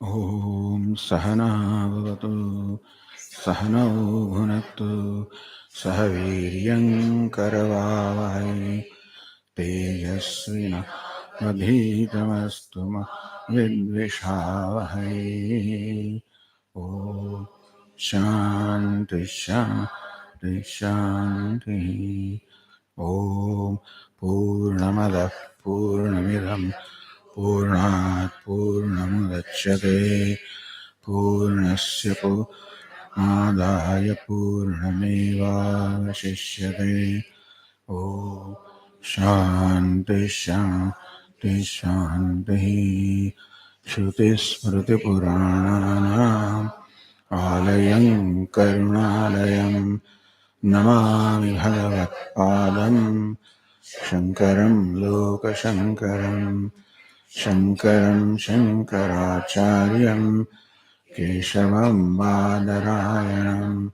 Om Sahana Bhavatu Sahana Bhunaktu Sahaviryam Karavavai Tejasvina Madhitamastu Vidvishavai. Om Shanti Shanti Shanti. Om Purnamada Purnamidam Purnat Purnamudachyate Purnasya Purnadaya Purnamevavashishyate. Om Shanti Shanti Shanti. Shruti Smriti Puranam Alayam Karunalayam Namami Bhagavadpadam Shankaram Lokashankaram Shankaram Shankaracharyam Keshavam Badarayanam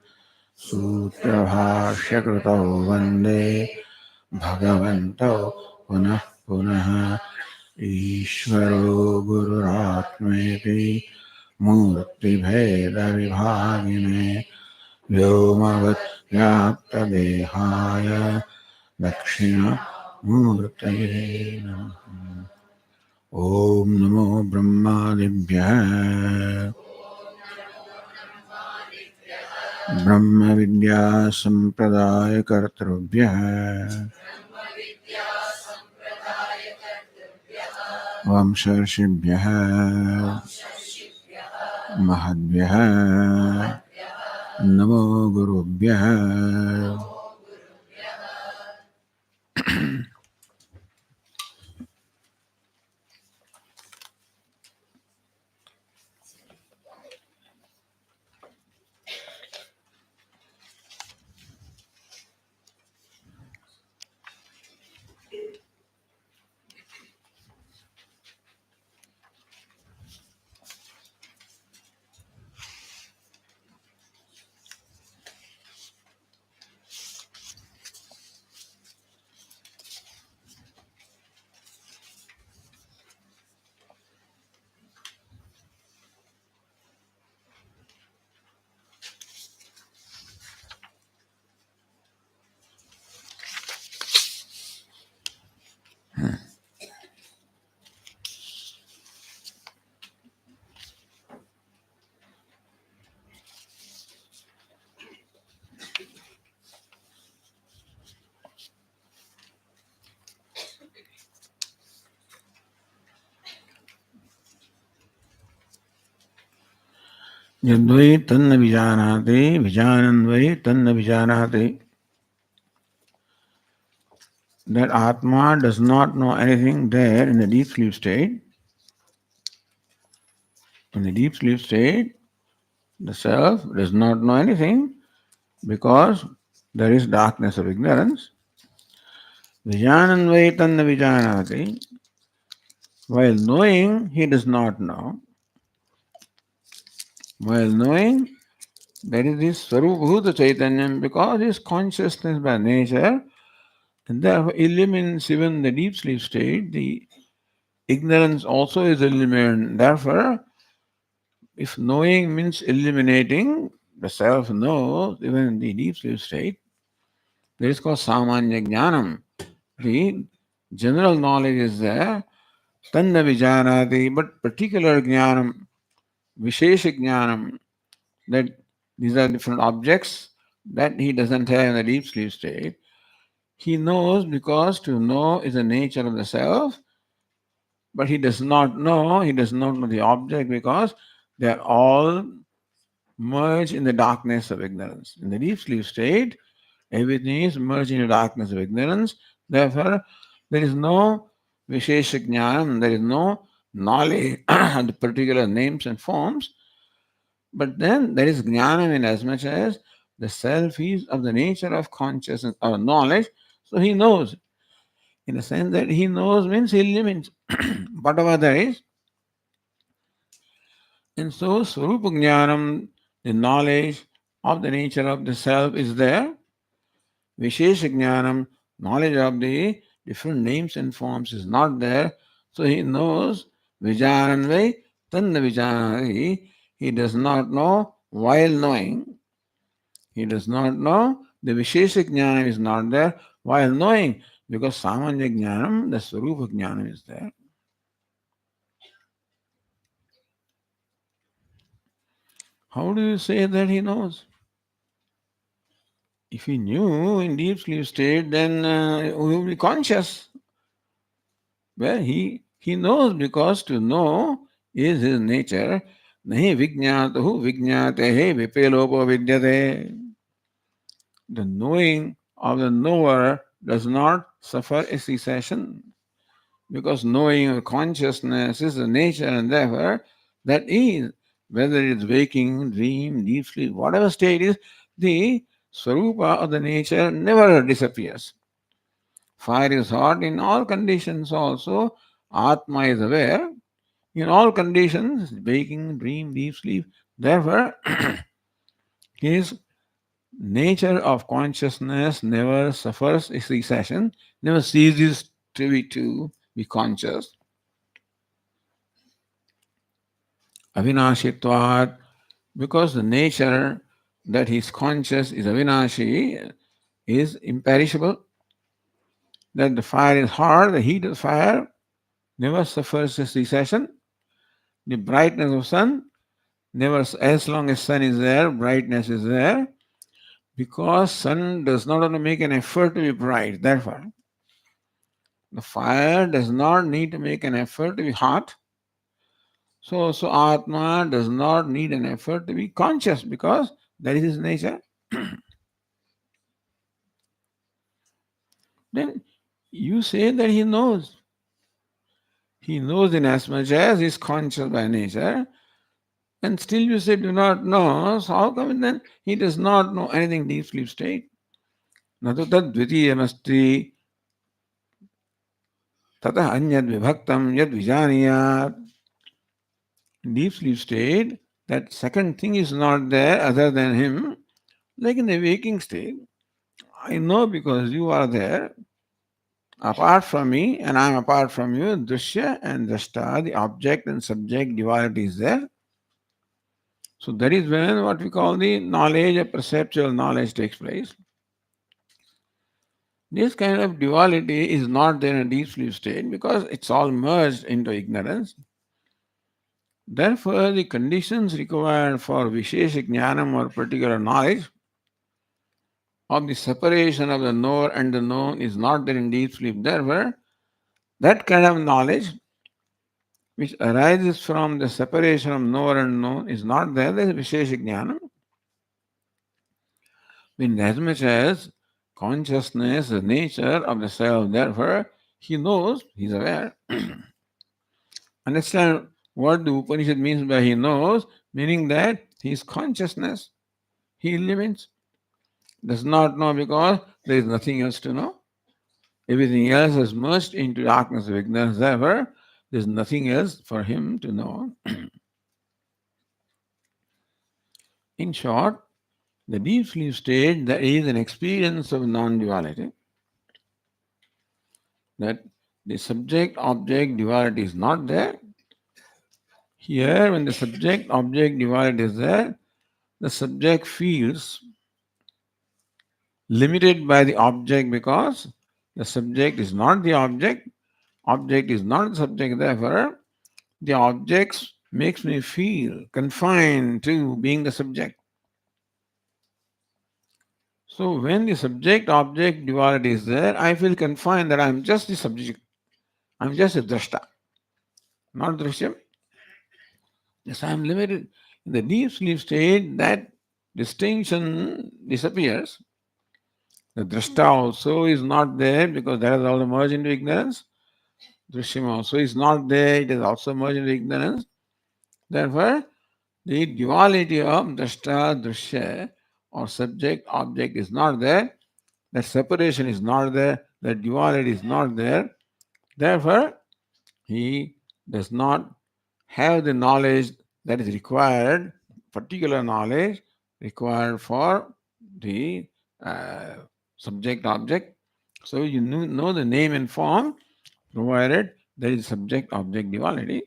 Sutrabhashyakrutau Vande Bhagavantau Punah Punah Ishvaro Gururatmeti Murti Bheda Vibhagine Vyomavat Vyapta Dehaya Dakshina Murtaye Namaha. Om Namo Brahmadibhya Brahma Vidya Sampradaya Kartrubhya Vamsharshibhya Mahadbhya Namo Gurubhya. Yadvai tanna vijanati, vijananvai tanna vijanati. That Atma does not know anything there in the deep sleep state. In the deep sleep state, the self does not know anything because there is darkness of ignorance. Vijananvai tanna vijanati. While knowing, he does not know. While knowing, that is his Sarubhuta Chaitanyam, because his consciousness by nature, and therefore eliminates even the deep sleep state, the ignorance also is eliminated. Therefore, if knowing means eliminating, the self knows even in the deep sleep state. That is called Samanya Jnanam. The general knowledge is there, Tanna Vijanati, but particular Jnanam, Vishesha Jnanam, that these are different objects that he doesn't have in the deep sleep state. He knows because to know is the nature of the self, but he does not know the object because they are all merged in the darkness of ignorance. In the deep sleep state, everything is merged in the darkness of ignorance. Therefore, there is no Vishesha Jnanam, there is no knowledge of the particular names and forms. But then there is Jnanam in as much as the self is of the nature of consciousness or knowledge, so he knows. In the sense that he knows means he limits whatever there is. And so Swarupa Jnanam, the knowledge of the nature of the self is there. Vishesha Jnanam, knowledge of the different names and forms is not there. So he knows Vijananvai Tanna vijanati, he does not know while knowing. He does not know. The Vishesha Jnanam is not there while knowing, because Samanya Jnanam, the Swarupa Jnanam is there. How do you say that he knows? If he knew in deep sleep state, then he will be conscious. Well, he knows because to know is his nature. Nahi vijñātuhu vijñātehe vipelopo vidyate. The knowing of the knower does not suffer a cessation, because knowing of consciousness is the nature, and therefore that is, whether it's waking, dream, deep sleep, whatever state is, the swarupa of the nature never disappears. Fire is hot in all conditions also. Atma is aware in all conditions, waking, dream, deep sleep. Therefore, his nature of consciousness never suffers a cessation, never ceases to be conscious. Avinashitvat, because the nature that he is conscious is avinashi, is imperishable, that the fire is hot, the heat of fire never suffers a cessation. The brightness of sun never, as long as sun is there, brightness is there, because sun does not want to make an effort to be bright. Therefore, the fire does not need to make an effort to be hot. So Atma does not need an effort to be conscious, because that is his nature. Then you say that he knows. He knows in as much as he is conscious by nature, and still you say do not know. So how come then he does not know anything deep sleep state? Natu tad dvitiyamasti tatah anyad vibhaktam yad vijaniyat. Deep sleep state, that second thing is not there other than him, like in the waking state. I know because you are there, apart from me, and I am apart from you. Drishya and Drashta, the object and subject duality is there. So that is when what we call the knowledge, a perceptual knowledge takes place. This kind of duality is not there in a deep sleep state, because it's all merged into ignorance. Therefore, the conditions required for Vishesha Jnanam or particular knowledge of the separation of the knower and the known is not there in deep sleep. Therefore, that kind of knowledge which arises from the separation of knower and known is not there. There is Vishesha Jnanam. In as much as consciousness, the nature of the self, therefore, he knows, he is aware. Understand what the Upanishad means by he knows, meaning that he is consciousness. He limits, does not know because there is nothing else to know. Everything else is merged into darkness of ignorance. Therefore, there is nothing else for him to know. In short, the deep sleep state, that is an experience of non-duality. That the subject-object duality is not there. Here, when the subject-object duality is there, the subject feels limited by the object, because the subject is not the object is not the subject. Therefore, the objects makes me feel confined to being the subject. So when the subject-object duality is there, I feel confined that I am just the subject. I am just a drashta, not drishyam. Yes, I am limited. In the deep sleep state, that distinction disappears. The drashta also is not there, because that is all merged into ignorance. Drishyam also is not there, it is also merged into ignorance. Therefore, the duality of drashta, drishya, or subject, object is not there. That separation is not there. That duality is not there. Therefore, he does not have the knowledge that is required, particular knowledge required for the uh, subject object. So you know the name and form, provided there is subject object duality.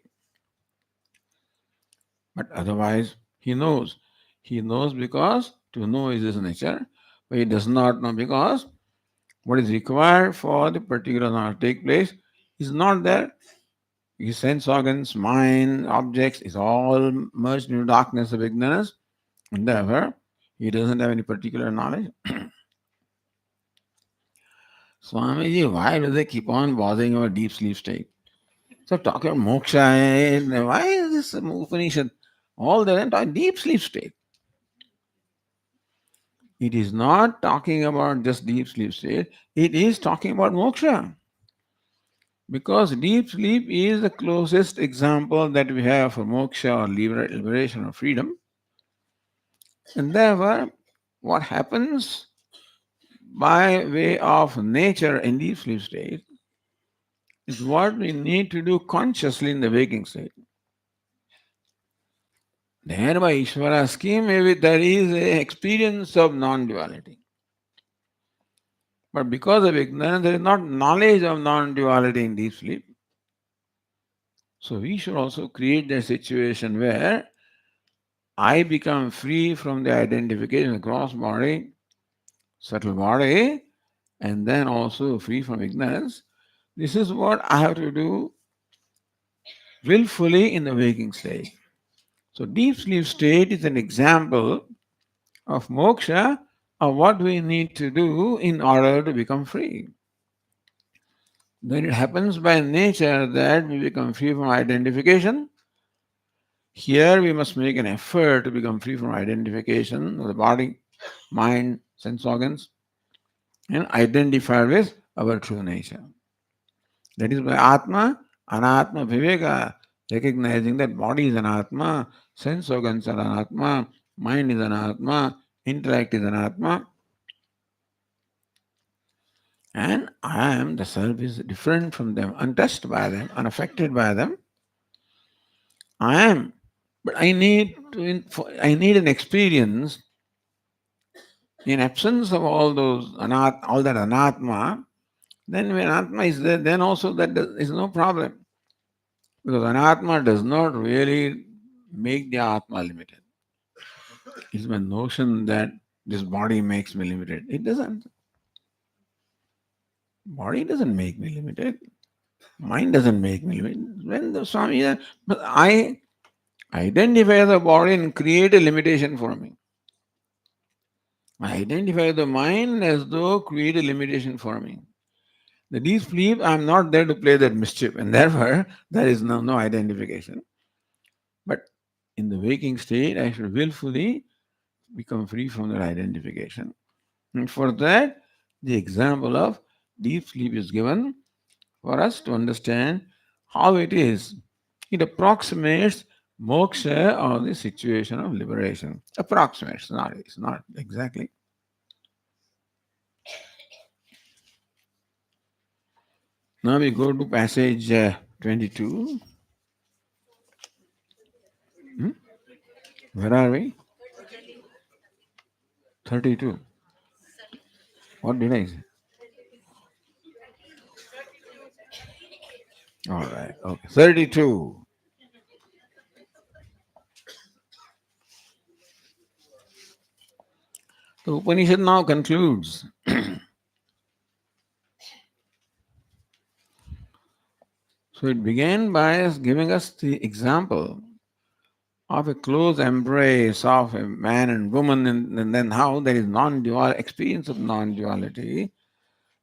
But otherwise, he knows. He knows because to know is his nature, but he does not know because what is required for the particular knowledge to take place is not there. His sense organs, mind, objects is all merged into darkness of ignorance, and therefore he doesn't have any particular knowledge. Swamiji, why do they keep on bothering about deep sleep state? So talk about moksha, and why is this Upanishad? All the time deep sleep state. It is not talking about just deep sleep state, it is talking about moksha. Because deep sleep is the closest example that we have for moksha or liberation or freedom. And therefore, what happens by way of nature in deep sleep state is what we need to do consciously in the waking state. There by Ishvara's scheme, maybe there is an experience of non-duality. But because of ignorance, there is not knowledge of non-duality in deep sleep. So we should also create a situation where I become free from the identification of gross body, subtle body, and then also free from ignorance. This is what I have to do willfully in the waking state. So deep sleep state is an example of moksha, of what we need to do in order to become free. Then it happens by nature that we become free from identification. Here we must make an effort to become free from identification of the body, mind, sense organs, and identify with our true nature. That is by Atma, Anatma Viveka, recognizing that body is an Atma, sense organs are an Atma, mind is an Atma, intellect is an Atma, and I am, the self is different from them, untouched by them, unaffected by them. I am, but I need an experience in absence of all those all that anatma. Then when atma is there, then also that is no problem, because anatma does not really make the atma limited. It's my notion that this body makes me limited. It doesn't. Body doesn't make me limited. Mind doesn't make me limited. When the Swami, but I identify the body and create a limitation for me. I identify the mind as though create a limitation for me. The deep sleep, I'm not there to play that mischief, and therefore there is no identification. But in the waking state, I should willfully become free from that identification. And for that, the example of deep sleep is given for us to understand how it is. It approximates moksha or the situation of liberation. Approximates, it's not exactly. Now we go to passage 22. Hmm? Where are we? 32. What did I say? All right. Okay. 32. The Upanishad now concludes. So it began by giving us the example of a close embrace of a man and woman, and then how there is non-dual experience of non-duality,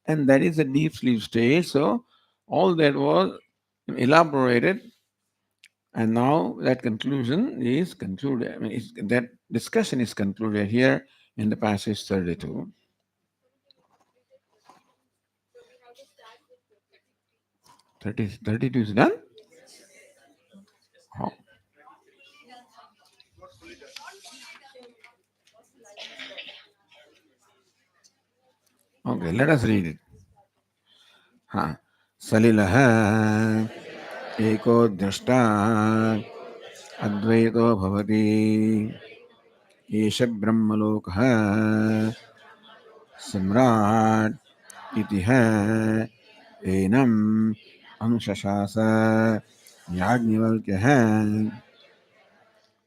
and that is a deep sleep state. So all that was elaborated, and now that conclusion is concluded. I mean, that discussion is concluded here in the passage 32. 32 is done? Oh, okay, let us read it. हाँ सलिलः एको द्रष्टा अद्वैतो भवति एष ब्रह्मलोकः सम्राट् इति एनम् अनुशशास याज्ञवल्क्यः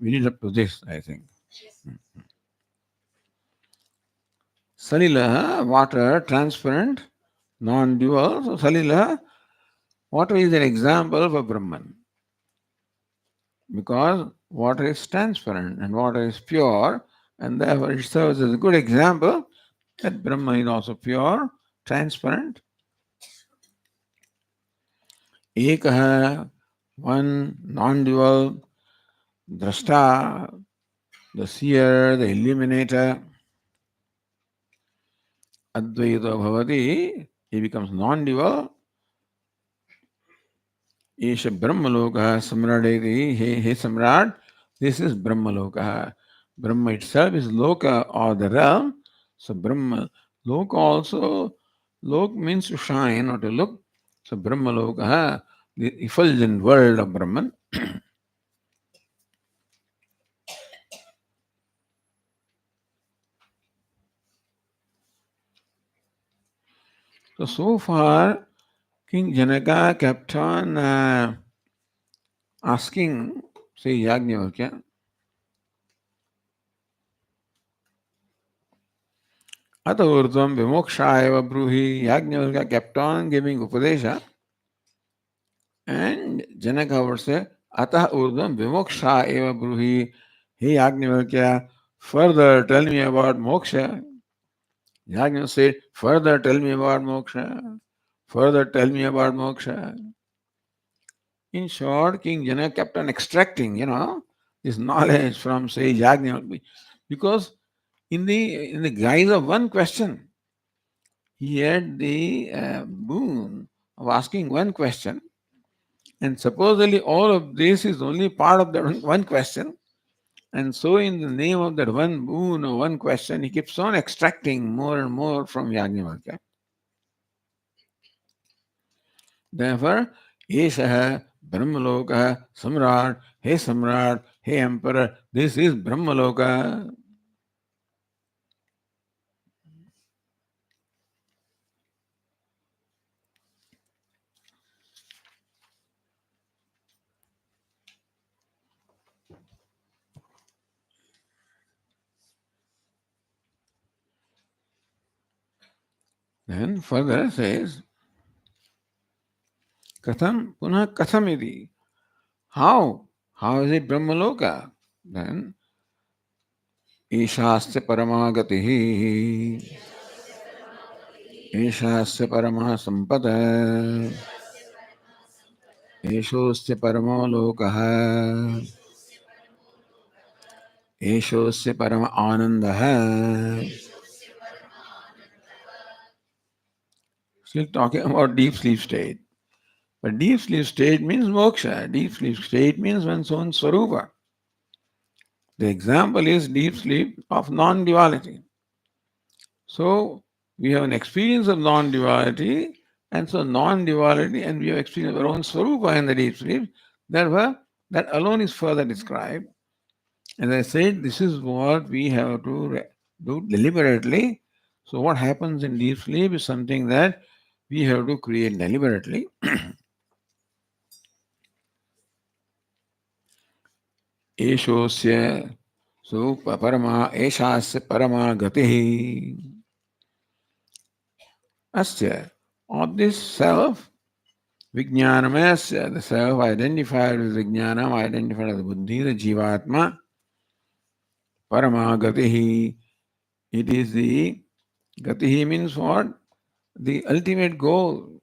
We need up to this, I think. Salila, water, transparent, non-dual. So Salila, water is an example of a Brahman because water is transparent and water is pure, and therefore it serves as a good example that Brahman is also pure, transparent. Ekah, one, non-dual, drashta, the seer, the illuminator. Advaita bhavati, he becomes non-dual. Isha Brahmaloka Samradeti, he Samrad, this is Brahmaloka. Brahma itself is Loka or the realm. So Brahma, Loka also, Lok means to shine or to look. So Brahmaloka, the effulgent world of Brahman. So far, King Janaka kept on asking, say Yajnavalkya, Ata urdhvam vimokshaya bruhi. Yajnavalkya kept on giving Upadesha. And Janaka would say, Atah urdhvam vimoksha eva bruhi. Hey Yajnavalkya, further tell me about moksha. Yajnavalkya said, further tell me about moksha. Further tell me about moksha. In short, King Janaka kept on extracting, this knowledge from say Yajnavalkya. Because in the guise of one question, he had the boon of asking one question, and supposedly all of this is only part of that one question. And so, in the name of that one boon or one question, he keeps on extracting more and more from Yajnavalkya. Therefore, Eshaha Brahmaloka Samrat, Hey Samrat, Hey Emperor, this is Brahmaloka. Then further says, Katham Punah Kathamidi. How? How is it Brahmaloka? Then ईशास्य परमा गतिः ईशास्य परमा सम्पद एषोऽस्य परमो लोकः एषोऽस्य परम आनन्दः. Still talking about deep sleep state. But deep sleep state means moksha. Deep sleep state means one's own swarupa. The example is deep sleep of non-duality. So we have an experience of non-duality, and so non-duality, and we have experienced our own swarupa in the deep sleep. Therefore, that alone is further described. As I said, this is what we have to do deliberately. So what happens in deep sleep is something that we have to create deliberately. Eshosya so parama eshasya parama gatihi. Asya, of this self, Vijnanamayasya, the self identified with Vijnanam, identified as Buddhi, the Jivatma, Paramagatihi, it is the Gatihi means what? The ultimate goal.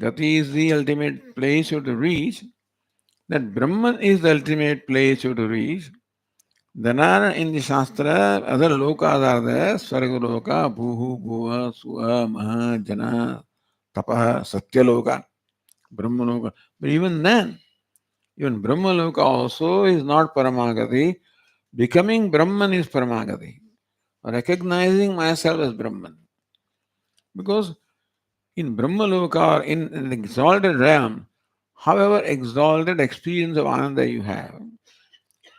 Gati is the ultimate place you have to reach. That Brahman is the ultimate place you have to reach. Then are in the Shastra, other lokas are there, Svargaloka, Bhuhu, Bhuva, Suha, Maha, Jana, Tapaha, Satyaloka, Brahmaloka. But even then, even Brahmaloka also is not Paramagati. Becoming Brahman is Paramagati. Recognizing myself as Brahman. Because in Brahmaloka or in an exalted realm, however exalted experience of Ananda you have,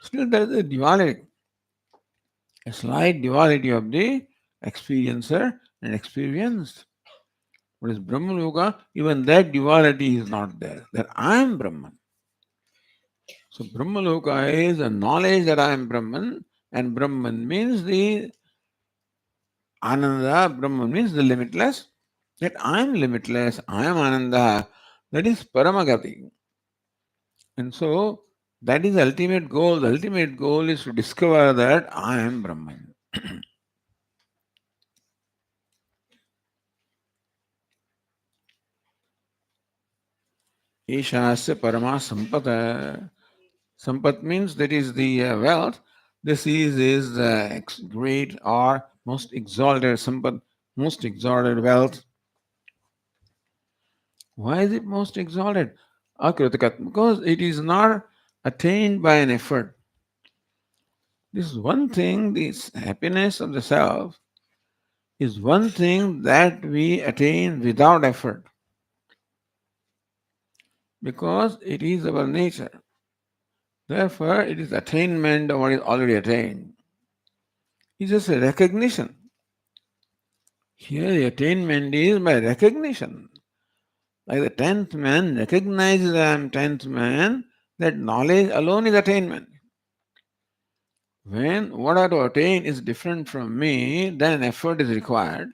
still there is a duality, a slight duality of the experiencer and experienced. What is Brahmaloka? Even that duality is not there. That I am Brahman. So Brahmaloka is the knowledge that I am Brahman, and Brahman means the Ananda, Brahman means the limitless. That I am limitless, I am Ananda, that is Paramagati. And so that is the ultimate goal. The ultimate goal is to discover that I am Brahman. Ishasya Parama Sampata. Sampat means that is the wealth. This is the great or most exalted Sampat, most exalted wealth. Why is it most exalted? Akritakat, because it is not attained by an effort. This is one thing, this happiness of the self is one thing that we attain without effort because it is our nature. Therefore, it is attainment of what is already attained. It's just a recognition. Here, the attainment is by recognition. Like the tenth man recognizes I am tenth man, that knowledge alone is attainment. When what I have to attain is different from me, then an effort is required.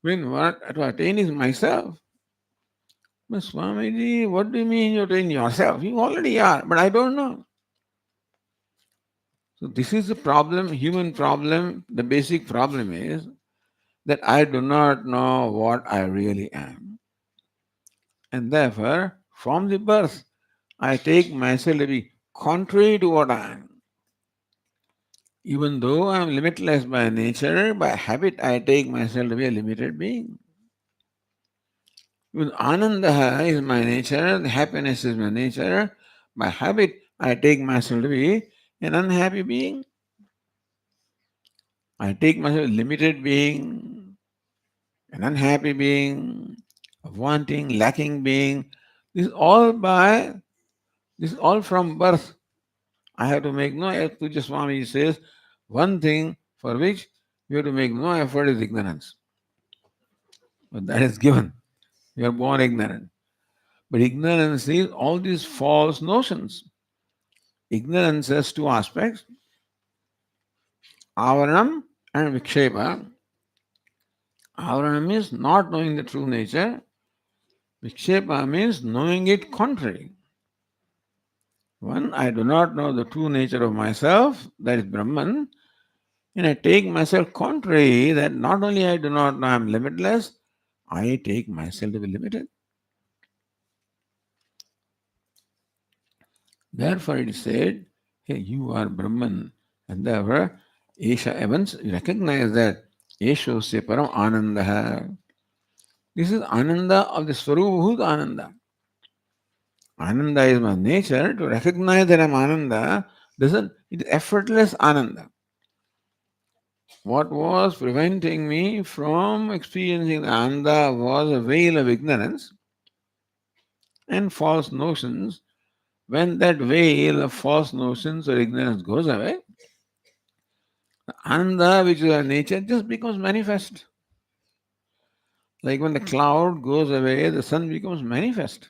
When what I have to attain is myself, but Swamiji, what do you mean you attain yourself? You already are, but I don't know. So this is the problem, human problem. The basic problem is that I do not know what I really am. And therefore, from the birth, I take myself to be contrary to what I am. Even though I am limitless by nature, by habit I take myself to be a limited being. Even Ananda is my nature, the happiness is my nature. By habit I take myself to be an unhappy being. I take myself a limited being, an unhappy being, a wanting, lacking being. This is all this is all from birth. I have to make no effort. Puja Swami says, one thing for which you have to make no effort is ignorance. But that is given. You are born ignorant. But ignorance is all these false notions. Ignorance has two aspects, avaranam and vikshepa. Avaranam means not knowing the true nature. Vikshepa means knowing it contrary. One, I do not know the true nature of myself, that is Brahman, and I take myself contrary that not only I do not know I am limitless, I take myself to be limited. Therefore it is said, hey, you are Brahman, and therefore Esha Evans recognize that Esho se param ananda. This is Ananda of the Swarubhut Ananda. Ananda is my nature. To recognize that I am Ananda doesn't, it is effortless Ananda. What was preventing me from experiencing Ananda was a veil of ignorance and false notions. When that veil of false notions or ignorance goes away, the Ananda, which is our nature, just becomes manifest. Like when the cloud goes away, the sun becomes manifest.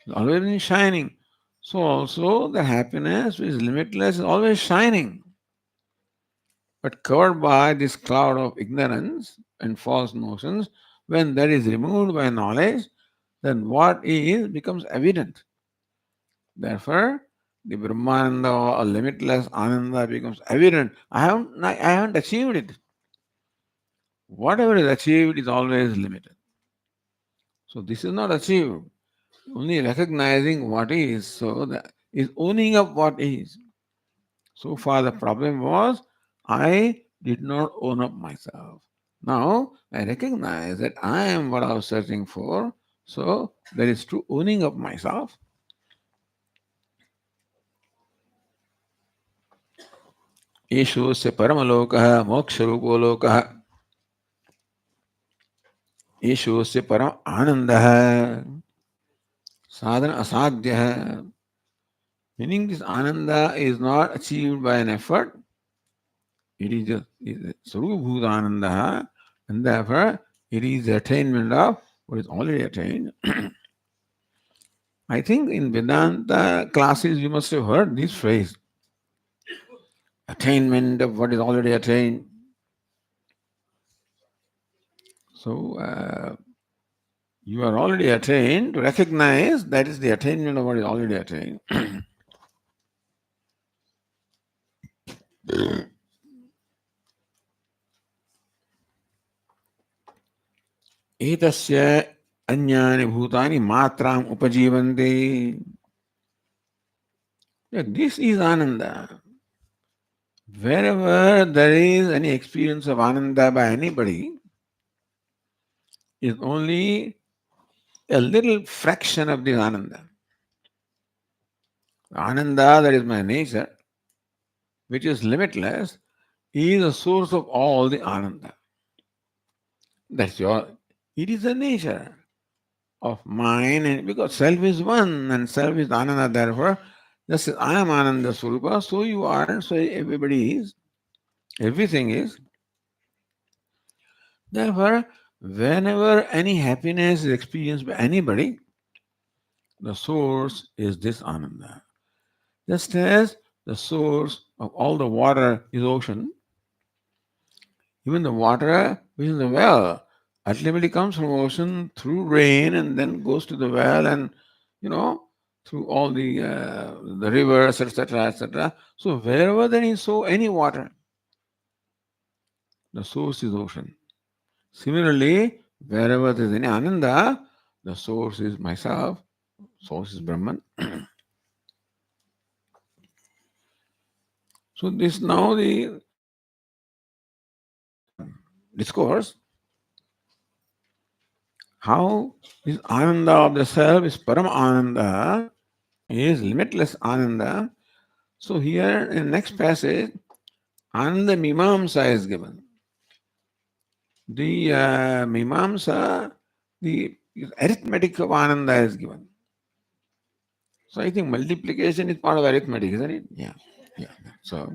It's always been shining. So also the happiness which is limitless is always shining. But covered by this cloud of ignorance and false notions, when that is removed by knowledge, then what is becomes evident. Therefore, the Brahmananda or limitless Ananda becomes evident. I haven't achieved it. Whatever is achieved is always limited. So this is not achieved. Only recognizing what is, so that is owning up what is. So far the problem was I did not own up myself. Now I recognize that I am what I was searching for. So there is true owning up myself. Esho se paramalokaha moksharupo lokaha. Esho se param anandaha. Sadhana asadhyaha. Meaning this ananda is not achieved by an effort. It is just Sarubhuta Ananda, and therefore it is the attainment of what is already attained. I think in Vedanta classes you must have heard this phrase attainment of what is already attained. So, you are already attained, to recognize that is the attainment of what is already attained. एतस्य अन्यानि भूतानि मात्राम उपजीवन्ते. Yeah, this is Ananda. Wherever there is any experience of Ananda by anybody, is only a little fraction of this Ananda. Ananda, that is my nature, which is limitless, is the source of all the Ananda. That's your, it is the nature of mine, and because self is one and self is Ananda, therefore, just as I am Ananda Swarupa, so you are, so everybody is, everything is. Therefore, whenever any happiness is experienced by anybody, the source is this Ananda. Just as the source of all the water is ocean, even the water which is the well ultimately comes from ocean through rain and then goes to the well and you know through all the rivers, etc., etc. So wherever there is so any water, the source is ocean. Similarly, wherever there is any Ananda, the source is myself, source is Brahman. So this now the discourse how this Ananda of the self is Param Ananda, is limitless Ananda. So here in the next passage, Ananda Mimamsa is given. The Mimamsa, the arithmetic of Ananda is given. So I think multiplication is part of arithmetic, isn't it? Yeah. Yeah. So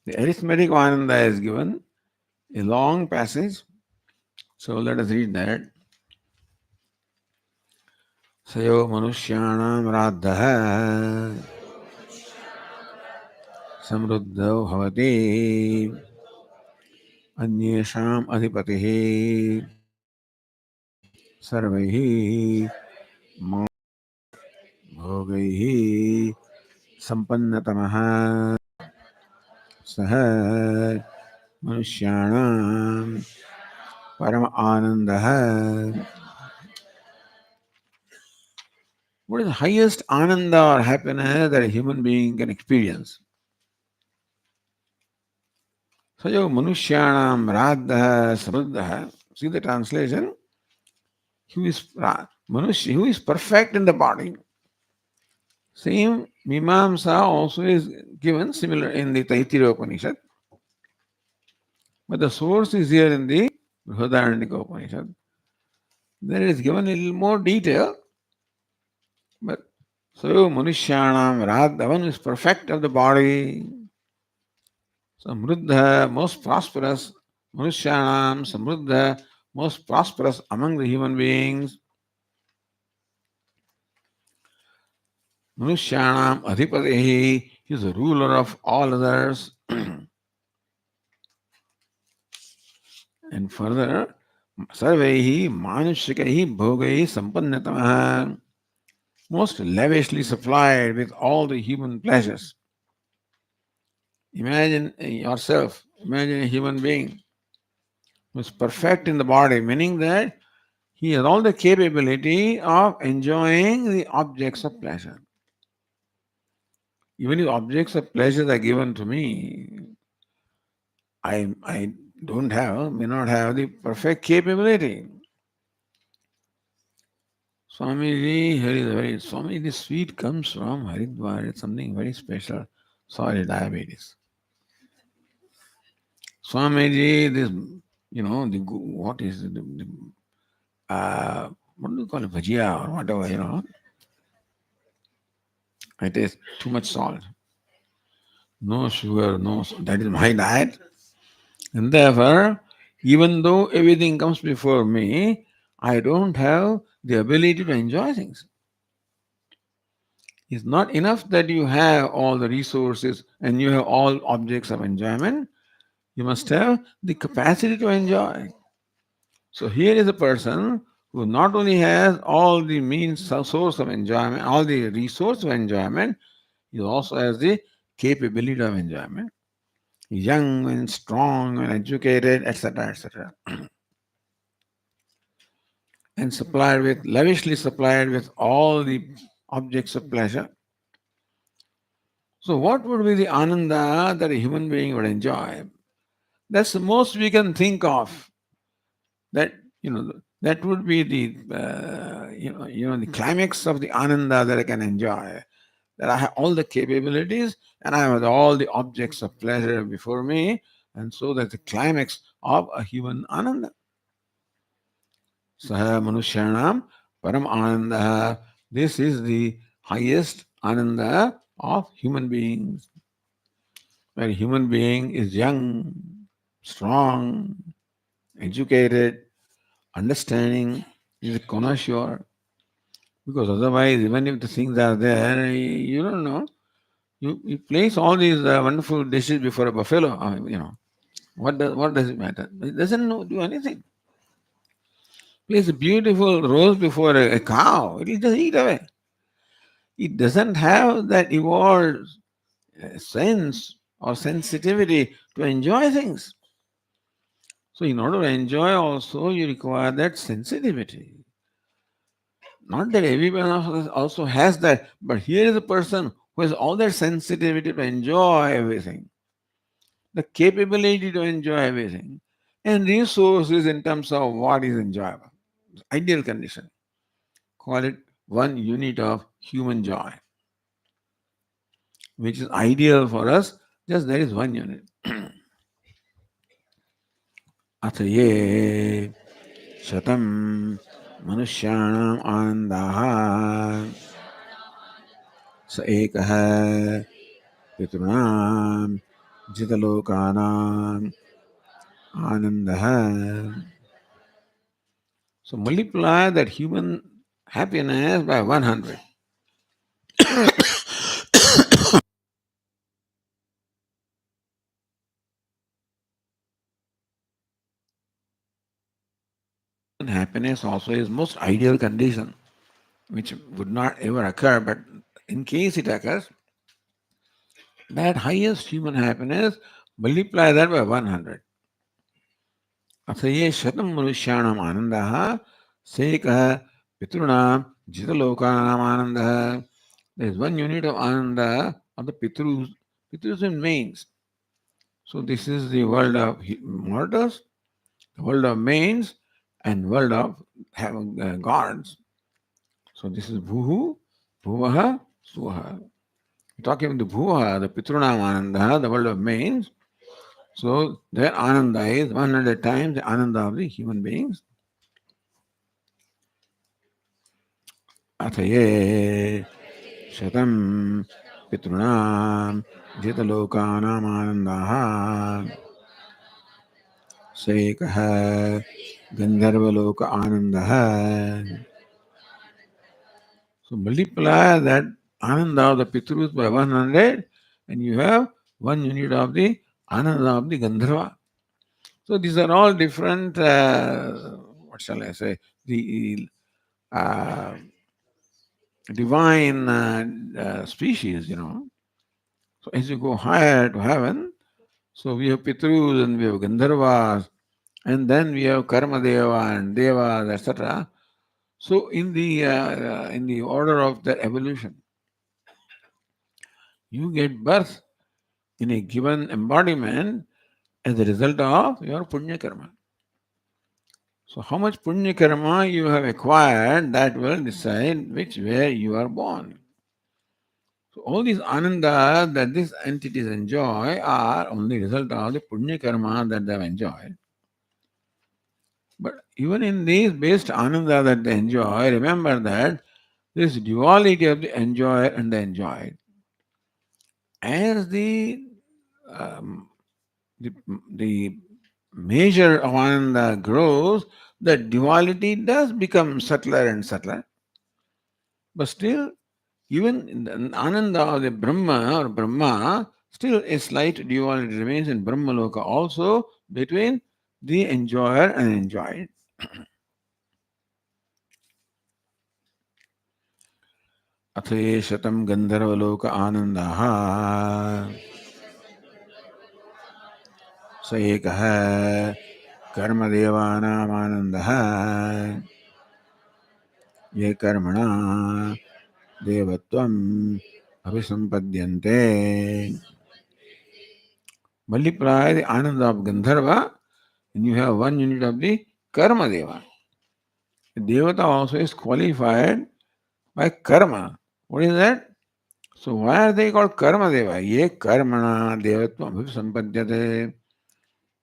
the arithmetic of Ananda is given, a long passage. So let us read that. सयो मनुष्याणां राद्धः समृद्धो भवति अन्येषाम् अधिपतिः सर्वैः भोगैः सम्पन्नतमः सः मनुष्याणां परम आनन्दः. What is the highest ananda or happiness that a human being can experience? Sayo manushyanam radha samruddha. See the translation? Who is perfect in the body. Same Mimamsa also is given similar in the Taittiriya Upanishad. But the source is here in the Brihadaranyaka Upanishad. There it is given a little more detail. But so Manushyanam Radha, one is perfect of the body. Samruddha, most prosperous. Manushyanam Samruddha, most prosperous among the human beings. Manushyanam Adhipatehi, he is the ruler of all others. And further, Sarvehi Manushikahi Bhogai Sampannatamaha, most lavishly supplied with all the human pleasures. Imagine yourself, imagine a human being who is perfect in the body, meaning that he has all the capability of enjoying the objects of pleasure. Even if objects of pleasure are given to me, I don't have, may not have the perfect capability. Swamiji, here is very, Swami, this sweet comes from Haridwar. It's something very special. Sorry, diabetes. Swamiji, this, what is it? What do you call it? Bhajia or whatever, It is too much salt. No sugar, that is my diet. And therefore, even though everything comes before me, I don't have the ability to enjoy things. It's not enough that you have all the resources and you have all objects of enjoyment. You must have the capacity to enjoy. So here is a person who not only has all the means, source of enjoyment, all the resource of enjoyment, he also has the capability of enjoyment. He's young and strong and educated, etc., etc., and supplied with lavishly supplied with all the objects of pleasure. So, what would be the ananda that a human being would enjoy? That's the most we can think of. That that would be the the climax of the ananda that I can enjoy. That I have all the capabilities and I have all the objects of pleasure before me, and so that's the climax of a human ananda. Saha Manushanam Param Ananda. This is the highest ananda of human beings. Where a human being is young, strong, educated, understanding, is a connoisseur. Because otherwise, even if the things are there, you don't know. You place all these wonderful dishes before a buffalo. What does it matter? It doesn't do anything. Place a beautiful rose before a cow. It will just eat away. It doesn't have that evolved sense or sensitivity to enjoy things. So, in order to enjoy, also, you require that sensitivity. Not that everyone else also has that, but here is a person who has all that sensitivity to enjoy everything, the capability to enjoy everything, and resources in terms of what is enjoyable. Ideal condition. Call it one unit of human joy, which is ideal for us. Just there is one unit. अथ ये शतं मनुष्याणाम् आनन्दाः स एकः पितॄणां जितलोकानाम् आनन्दः. So multiply that human happiness by 100. Happiness also is most ideal condition, which would not ever occur, but in case it occurs, that highest human happiness, multiply that by 100. अथ ये शतं मनुष्याणाम् आनन्दः सेकः पितॄणां जितलोकानाम् आनन्दः. There is one unit of ananda of the pitrus. Pitrus means. So this is the world of mortals, the world of mains, and world of gods. So this is bhuhu, bhuvaha, suvaha. We're talking about the bhuvaha, the pitrunam ananda, the world of mains. So their ananda is 100 times the ananda of the human beings. Athaye shatam pitrunam jitalokanam anandaha sekah gandharvaloka anandaha. So multiply that ananda of the Pitrus by 100 and you have one unit of the ananda of the Gandharva. So these are all different, what shall I say, the uh, divine species. So as you go higher to heaven, so we have Pitrus and we have Gandharvas and then we have Karma Deva and Devas, etc. So in the order of their evolution, you get birth in a given embodiment as a result of your punya karma. So, how much punya karma you have acquired, that will decide which way you are born. So, all these ananda that these entities enjoy are only result of the punya karma that they have enjoyed. But even in these based ananda that they enjoy, remember that this duality of the enjoyer and the enjoyed. As um, the measure of ananda grows, the duality does become subtler and subtler. But still, Even in the Ananda of the Brahma or Brahma, still a slight duality remains in Brahmaloka also between the enjoyer and enjoyed. अथे शतं गन्धर्वलोक आनन्दः स एकः कर्मदेवानामानन्दः ये कर्मणा देवत्वम् अभिसम्पद्यन्ते. Multiply the Ananda of Gandharva and you have 1 unit of the Karma Deva. The Devata also is qualified by Karma. What is that? So why are they called Karma Deva? Ye Karmana Devatvam Abhisampadhyate.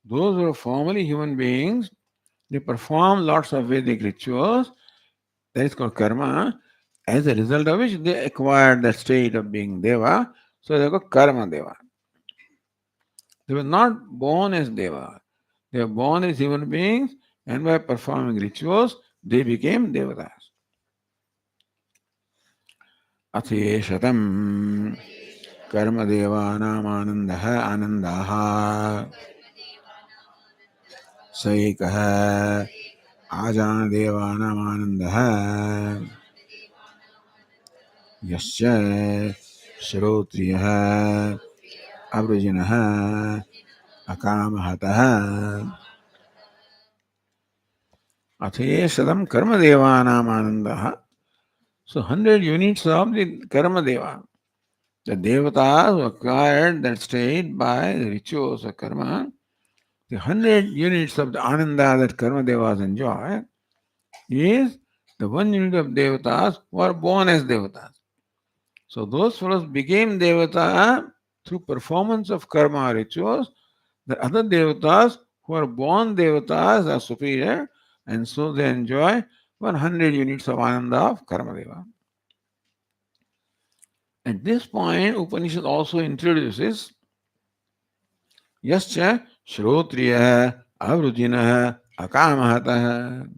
Those who are formerly human beings, they perform lots of Vedic rituals, that is called karma, as a result of which they acquired the state of being Deva, so they are called Karma Deva. They were not born as Deva. They were born as human beings, and by performing rituals, they became Devatas. Athe Shatam Karma Devanam Anandaha Saikah Ajana Devanam Anandaha Yasya Shrotriyaha Avrajinaha Akamahataha Athe Sadam Karma Devanam Anandaha. So 100 units of the Karma Deva. The Devatas who acquired that state by the rituals of karma. The 100 units of the Ananda that Karma Devas enjoy is the 1 unit of Devatas who are born as Devatas. So those fellows became Devata through performance of karma rituals. The other Devatas who are born Devatas are superior, and so they enjoy 100 units of Ananda of Karma Deva. At this point, Upanishad also introduces Yascha Shrotriya Avrujina Akamahata.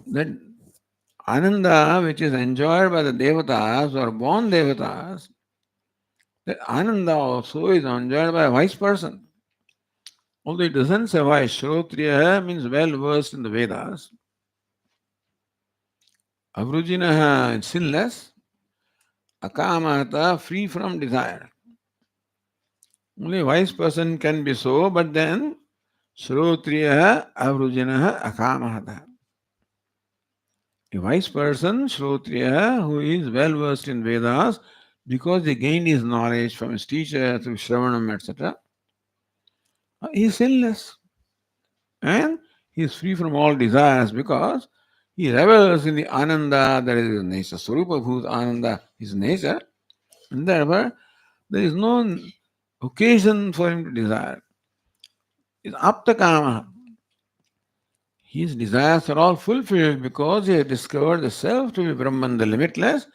That Ananda which is enjoyed by the Devatas or born Devatas, that Ananda also is enjoyed by a wise person. Although it doesn't say wise, Shrotriya means well versed in the Vedas. Avrujinaha sinless, Akamata free from desire. Only a wise person can be so, but then Shrotriya Avrujinaha Akamahata. A wise person, Shrotriya, who is well versed in Vedas, because he gained his knowledge from his teacher through Shravanam, etc., he is sinless and he is free from all desires because he revels in the Ananda that is his nature. Swarupa Bhut Ananda is nature, and therefore there is no occasion for him to desire. It's Aptakama. His desires are all fulfilled because he has discovered the self to be Brahman, the limitless.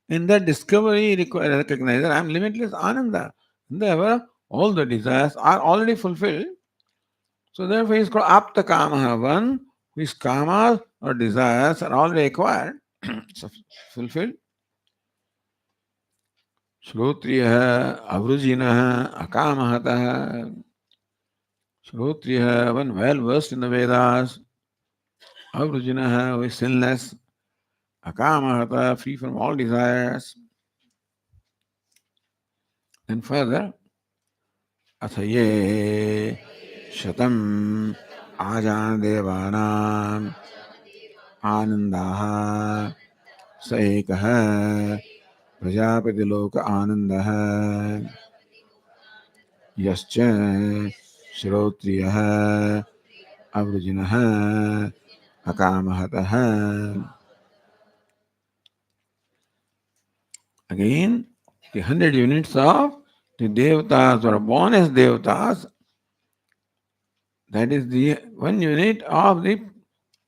In that discovery, recognize that I am limitless Ananda. Therefore, all the desires are already fulfilled. So therefore, he is called Apta Kamaha, one whose kamas or desires are already acquired, so fulfilled. Shrotriya, Avrujinaha, Akamahataha. Shrotriya, one well versed in the Vedas. Avrujinaha, who is sinless. Akamahata, free from all desires. Then further, Athaye Shatam Ajan Devanam Anandaha Saikaha Prajapati Loka Anandaha Yascha Shrotriyaha Avrujinaha Akamahataha. Again, the 100 units of the Devatas were born as Devatas. That is the 1 unit of the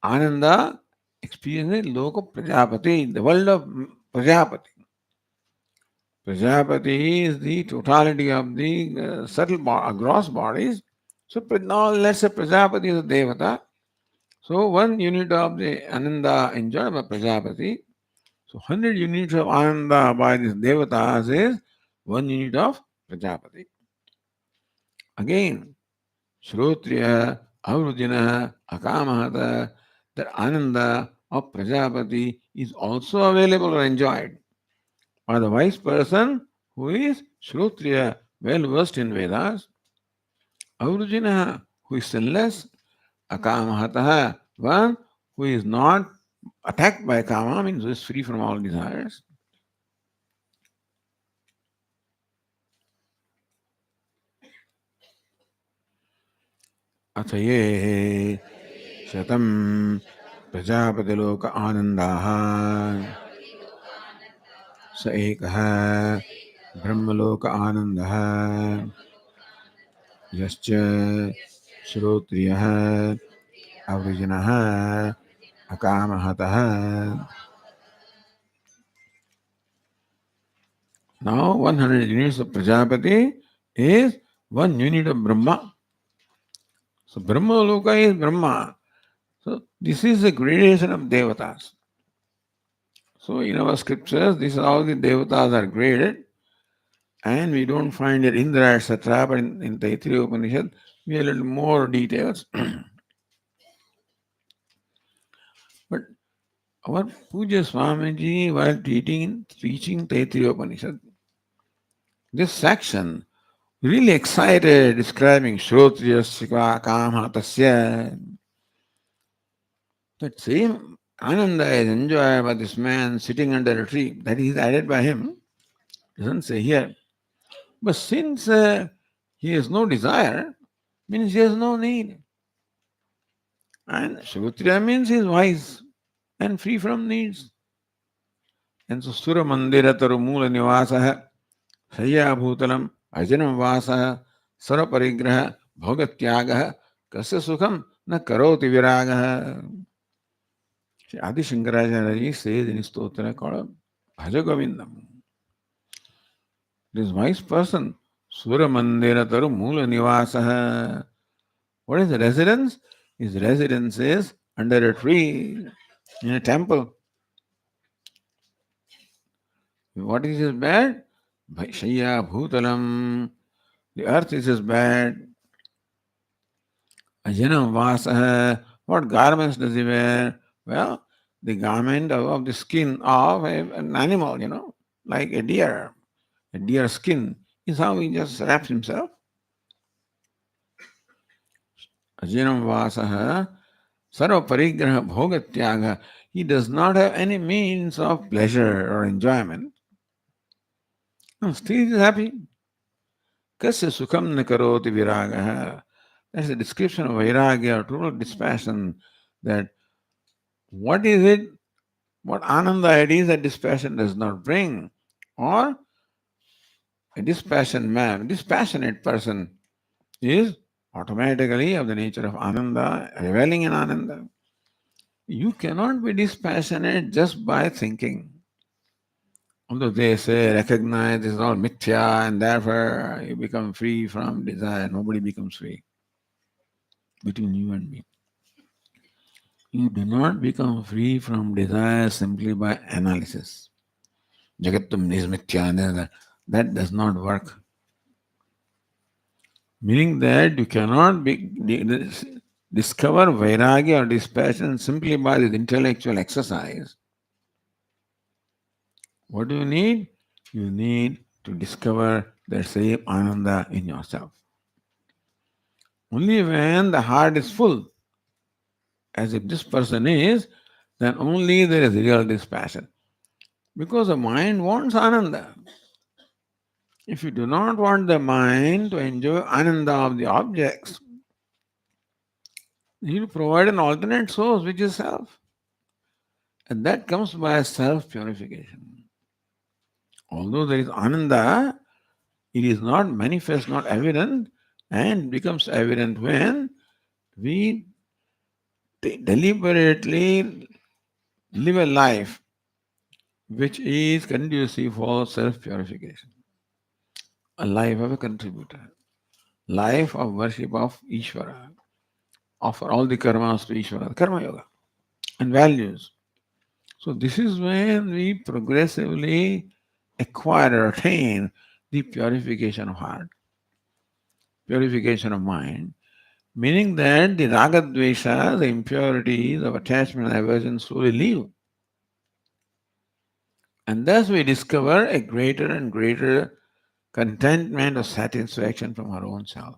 Ananda experiencing Loka Prajapati, the world of Prajapati. Prajapati is the totality of the gross bodies. So now let's say Prajapati is a Devata. So 1 unit of the Ananda enjoyed by Prajapati. So 100 units of Ananda by these devatas is 1 unit of Prajapati. Again, Shrotriya, Avrujina, Akamahata, that Ananda of Prajapati is also available or enjoyed by the wise person who is Shrotriya, well versed in Vedas, Avrujina, who is sinless, Akamahata, one who is not attacked by Kama, means who is free from all desires. अथ ये शतं प्रजापतिलोक आनन्दाः स एकः ब्रह्मलोक आनन्दः यश्च श्रोत्रियः अवृजिनः अकामहतः. Now 100 units of Prajapati is 1 unit of Brahma. So Brahma Loka is Brahma. So this is the gradation of devatas. So in our scriptures, this is how the devatas are graded, and we don't find it Indra, etc. But in Taittiriya Upanishad, we have a little more details. But our Puja Swamiji, while teaching Taittiriya Upanishad, this section really excited, describing Shrotriya Sikva Kama Tasya. That same Ananda is enjoyed by this man sitting under a tree. That is added by him. Doesn't say here. But since he has no desire, means he has no need. And Shrotriya means he is wise and free from needs. And so Sura Mandira Tarumula Nivasaha Shaya Bhutalam Ajanam Vasaha Sara Parigraha Bhogatyagaha Kasya Sukham Na Karoti Viragaha. Adi Shankaracharya says in his stotra called Bhaja Govindam. This wise person, Sura Mandira Tarumula Nivasaha. What is the residence? His residence is under a tree in a temple. What is his bed? Shaya Bhutalam. The earth is his bed. Ajanam Vasaha. What garments does he wear? Well, the garment of the skin of an animal, like a deer. A deer skin is how he just wraps himself. Ajanam Vasaha. Sarva Parigraha Bhogatyaga. He does not have any means of pleasure or enjoyment. No, still he is happy. Kasya Sukham Nakaroti Viragaha. That's the description of Vairagya, total dispassion. That what is it, what Ananda it is that dispassion does not bring, or a dispassionate person is automatically of the nature of Ananda, reveling in Ananda. You cannot be dispassionate just by thinking. Although they say, recognize this is all mithya and therefore you become free from desire. Nobody becomes free between you and me. You do not become free from desire simply by analysis. Jagattam is mithya, that does not work. Meaning that you cannot discover vairagya or dispassion simply by this intellectual exercise. What do you need? You need to discover that same ananda in yourself. Only when the heart is full, as if this person is, then only there is real dispassion. Because the mind wants ananda. If you do not want the mind to enjoy ananda of the objects, you provide an alternate source, which is self. And that comes by self-purification. Although there is ananda, it is not manifest, not evident, and becomes evident when we deliberately live a life which is conducive for self-purification. A life of a contributor, life of worship of Ishvara, offer all the karmas to Ishvara, karma yoga, and values. So this is when we progressively acquire or attain the purification of heart, purification of mind, meaning that the raga dvesha, the impurities of attachment and aversion slowly leave. And thus we discover a greater and greater contentment or satisfaction from our own self.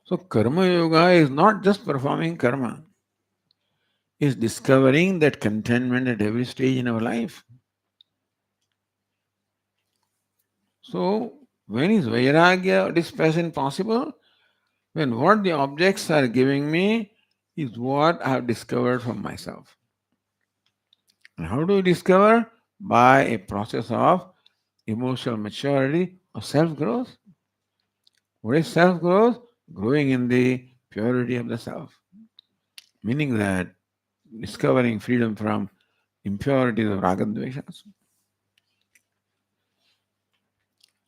So karma yoga is not just performing karma, it's discovering that contentment at every stage in our life. So when is vairagya or dispassion possible? When what the objects are giving me is what I have discovered from myself. And how do we discover? By a process of emotional maturity or self growth. What is self growth? Growing in the purity of the self. Meaning that discovering freedom from impurities of ragadveshas.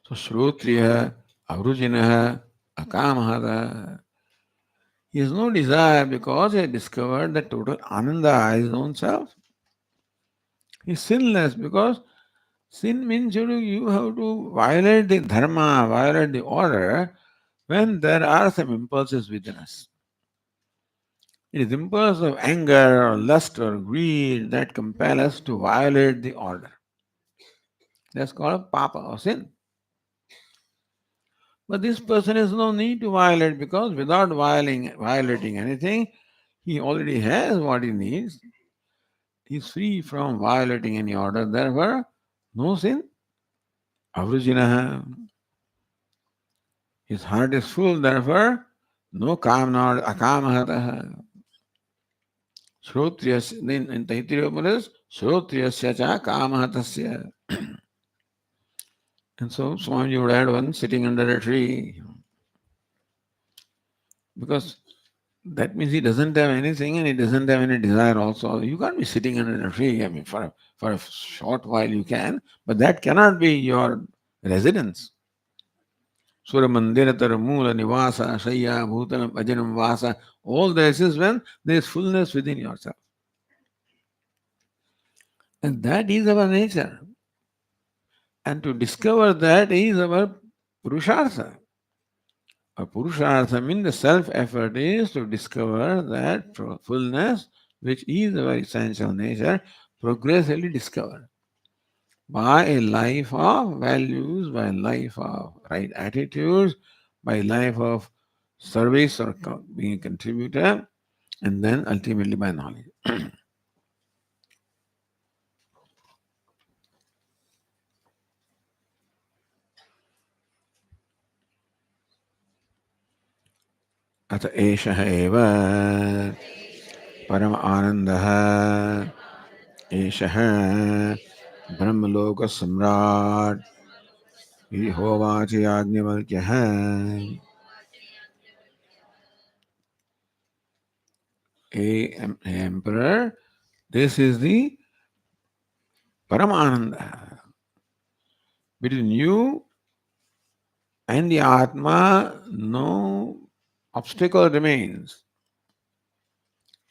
So Shrotriya, Avrujinaha, Akamahada. He has no desire because he has discovered the total Ananda is his own self. He is sinless because sin means you have to violate the dharma, violate the order when there are some impulses within us. It is impulse of anger or lust or greed that compel us to violate the order. That's called papa or sin. But this person has no need to violate because without violating anything, he already has what he needs. He's free from violating any order. Therefore, no sin. Avrujinaha. His heart is full, therefore, no kamna or akamahataha. Shrotriyasya, then in Taittiriya Upanishad, Shrotriyasya cha kamahatasya. And so Swamiji would add one sitting under a tree. Because that means he doesn't have anything and he doesn't have any desire also. You can't be sitting under a tree. I mean, for a short while you can, but that cannot be your residence. Sura Mandiratar Mula Nivasa Shaya Bhutanam Ajanam Vasa. All this is when there is fullness within yourself. And that is our nature. And to discover that is our Purushartha. A Purushartha means the self effort is to discover that fullness, which is our essential nature, progressively discovered by a life of values, by a life of right attitudes, by a life of service or being a contributor, and then ultimately by knowledge. अथ एषः एव परम आनन्दः एषः ब्रह्मलोकसम्राट् इति होवाच याज्ञवल्क्यः. Emperor, this is the Paramananda. Between you and the Atma, no obstacle remains.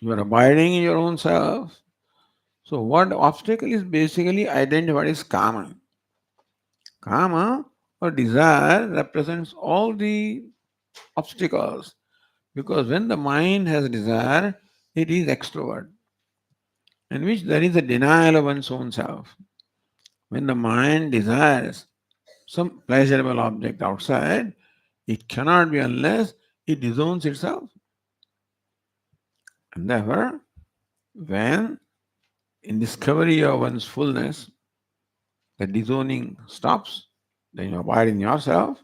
You are abiding in your own self. So, what obstacle is basically identified as karma. Karma or desire represents all the obstacles because when the mind has desire, it is extrovert, in which there is a denial of one's own self. When the mind desires some pleasurable object outside, it cannot be unless it disowns itself. And therefore, when in discovery of one's fullness, the disowning stops, then you abide in yourself.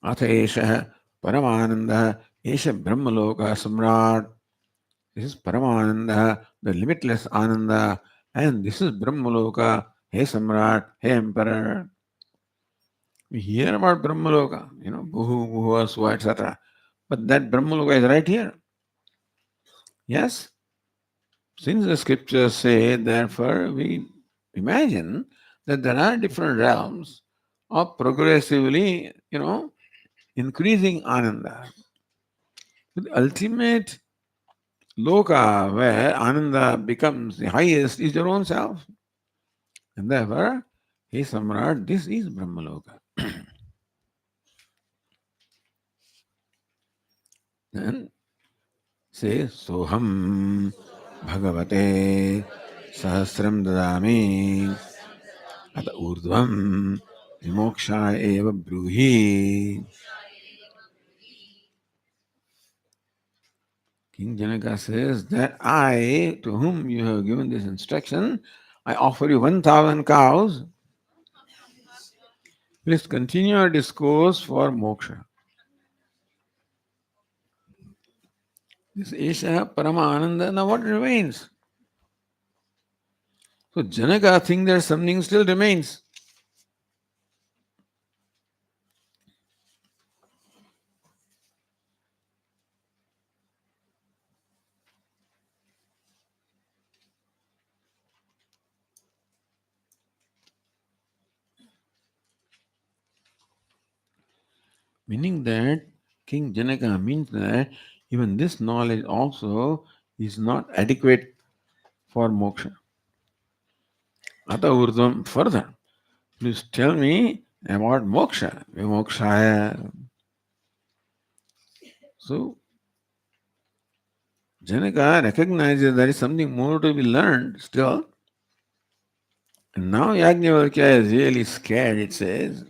अथ एषः परमानन्दः एष ब्रह्मलोकः सम्राट्. This is Paramananda, the limitless Ananda, and this is Brahmaloka, hey Samrat, hey Emperor. We hear about Brahmaloka, Bhuhu, Bhuva, Swa, etc. But that Brahmaloka is right here. Yes, since the scriptures say, therefore, we imagine that there are different realms of progressively, increasing Ananda. The ultimate loka where Ananda becomes the highest is your own self. And therefore, he Samrat, this is Brahmaloka. Then says, Soham Bhagavate Sahasram Dadami Ata Urdhvam Vimoksha Eva Bruhi. King Janaka says that I, to whom you have given this instruction, I offer you 1,000 cows. Please continue our discourse for moksha. This Esha Paramananda, now what remains? So Janaka thinks that something still remains. Meaning that King Janaka means that even this knowledge also is not adequate for moksha. Ata urdhvam further. Please tell me about moksha. Vimokshaya. So Janaka recognizes there is something more to be learned still. And now Yajnavalkya is really scared, it says.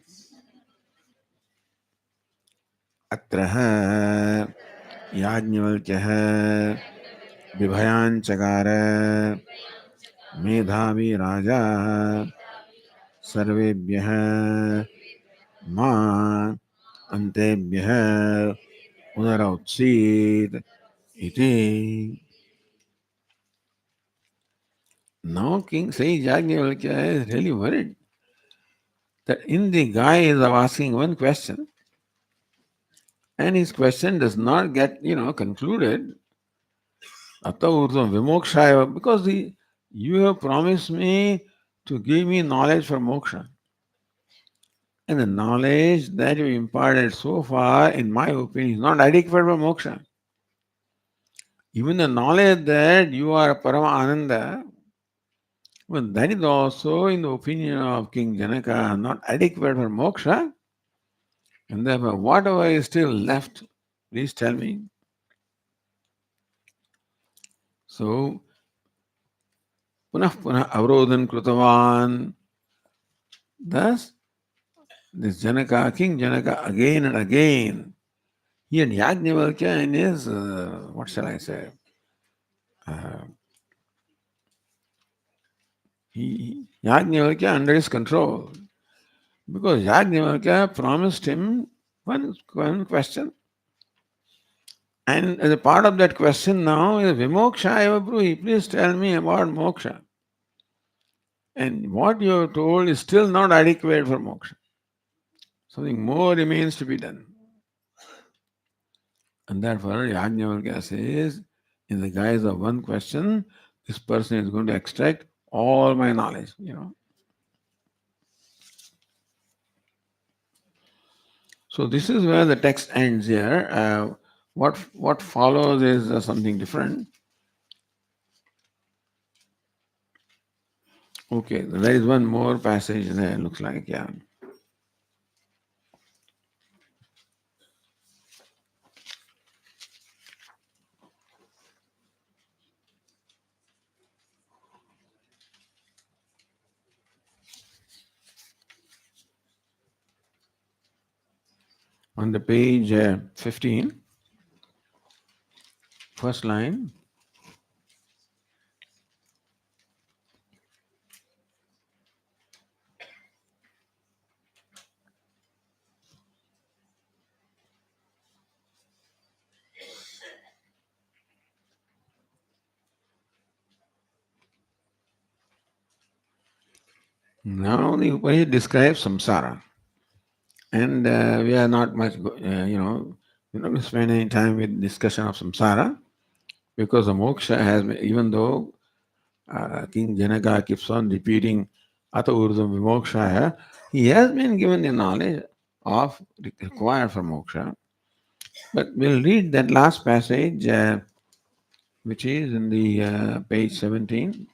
Atraha Yajnavalkya Vibhayanchakara Medhavi Raja Sarvebhyah Ma Antebhyah Udarauchit Iti. Now King Sage Yajnavalkya is really worried that in the guise of asking one question, and his question does not get, concluded, Atta Urdhvam Vimokshaya, because you have promised me to give me knowledge for moksha. And the knowledge that you imparted so far, in my opinion, is not adequate for moksha. Even the knowledge that you are Parama Ananda, well, that is also, in the opinion of King Janaka, not adequate for moksha. And therefore, whatever is still left, please tell me. So, Punah Punah Avrodhan Krutavan. Thus, this Janaka, King Janaka, again and again, he had Yajnavalkya in his, what shall I say, uh, Yajnavalkya under his control. Because Yajnavalkya promised him one question. And as a part of that question now is Vimoksha eva bruhi. Please tell me about moksha. And what you have told is still not adequate for moksha. Something more remains to be done. And therefore, Yajnavalkya says, in the guise of one question, this person is going to extract all my knowledge. So this is where the text ends here. What follows is something different. Okay, there is one more passage there, looks like, yeah. On the page 15, first line. Now the Upanishad describes samsara. And we are not much, we're not going to spend any time with discussion of samsara because the moksha has, even though King Janaka keeps on repeating Ata Urdhvam Vimokshaya, he has been given the knowledge of required for moksha. But we'll read that last passage which is in the page 17,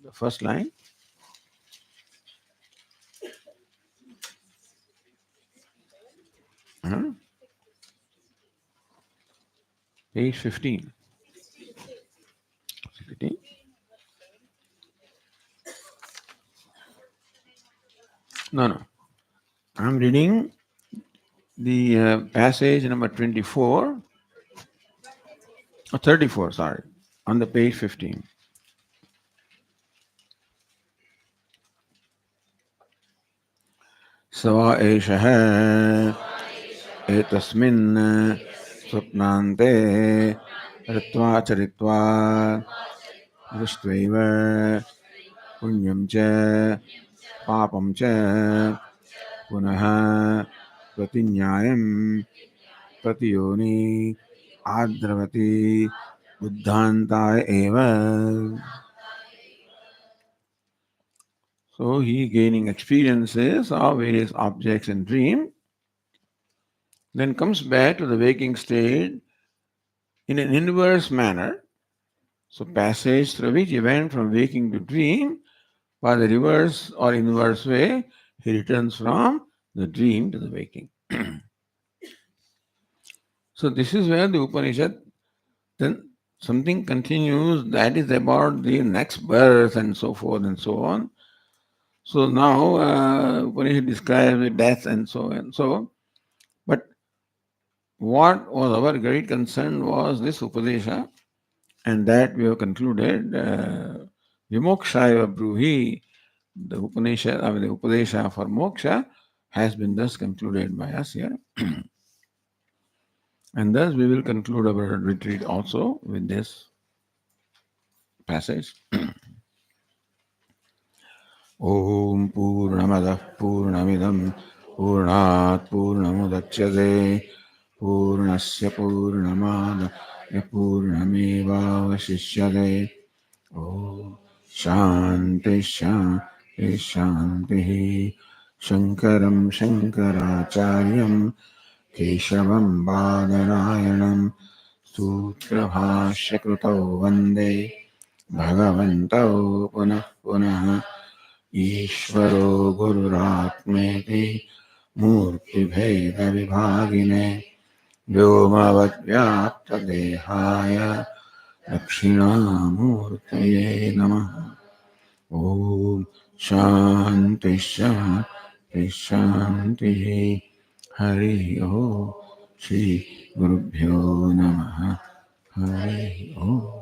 the first line. Uh, Page 15. 15. No, no. I'm reading the passage number 24, or 34, sorry, on the page 15. Sava eshaha etasmin swapnante ritva charitva dristvaiva punyam cha papam cha punaha pratinyayam pratiyoni adravati buddhantaya eva. So he gaining experiences of various objects in dream, then comes back to the waking state in an inverse manner. So passage through which he went from waking to dream, by the reverse or inverse way, he returns from the dream to the waking. So this is where the Upanishad then something continues that is about the next birth and so forth and so on. So now Upanishad describes the death and so and so. But what was our great concern was this Upadesha, and that we have concluded Vimokshaya Bruhi, the Upanishad, the Upadesha for moksha has been thus concluded by us here. And thus we will conclude our retreat also with this passage. Om Purnamadah Purnamidam Purnat Purnamudachyate Purnasya Purnamada Purnameva Vashishyate. Om Shanti Shanti Shanti Shankaram Shankaracharyam Keshavam Badarayanam Sutrabhashyakrutau Vande Bhagavantau Punah Punah Ishvaro Gururatmeti Murtibheda Vibhagine Vyomavadvyaptadehaya Dakshinamurtaye Namaha. Om Shanti Shanti Shanti Hari Om Shri Gurubhyo Namaha Hari Om.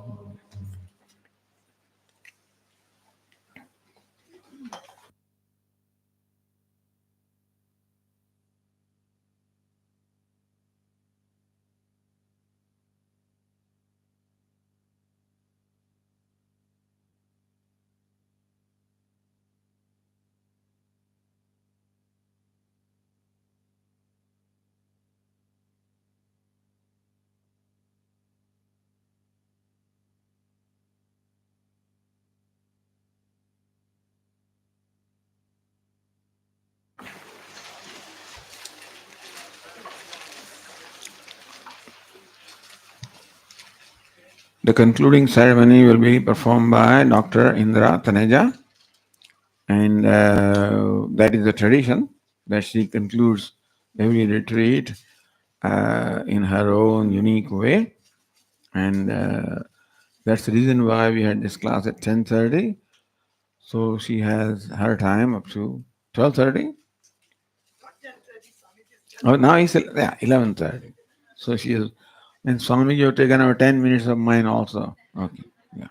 The concluding ceremony will be performed by Dr. Indra Taneja, and that is the tradition that she concludes every retreat in her own unique way. And that's the reason why we had this class at 10:30. So she has her time up to 12:30. Oh, now it's 11:30. So she is, and Swami, you have taken over 10 minutes of mine also. Okay, yeah.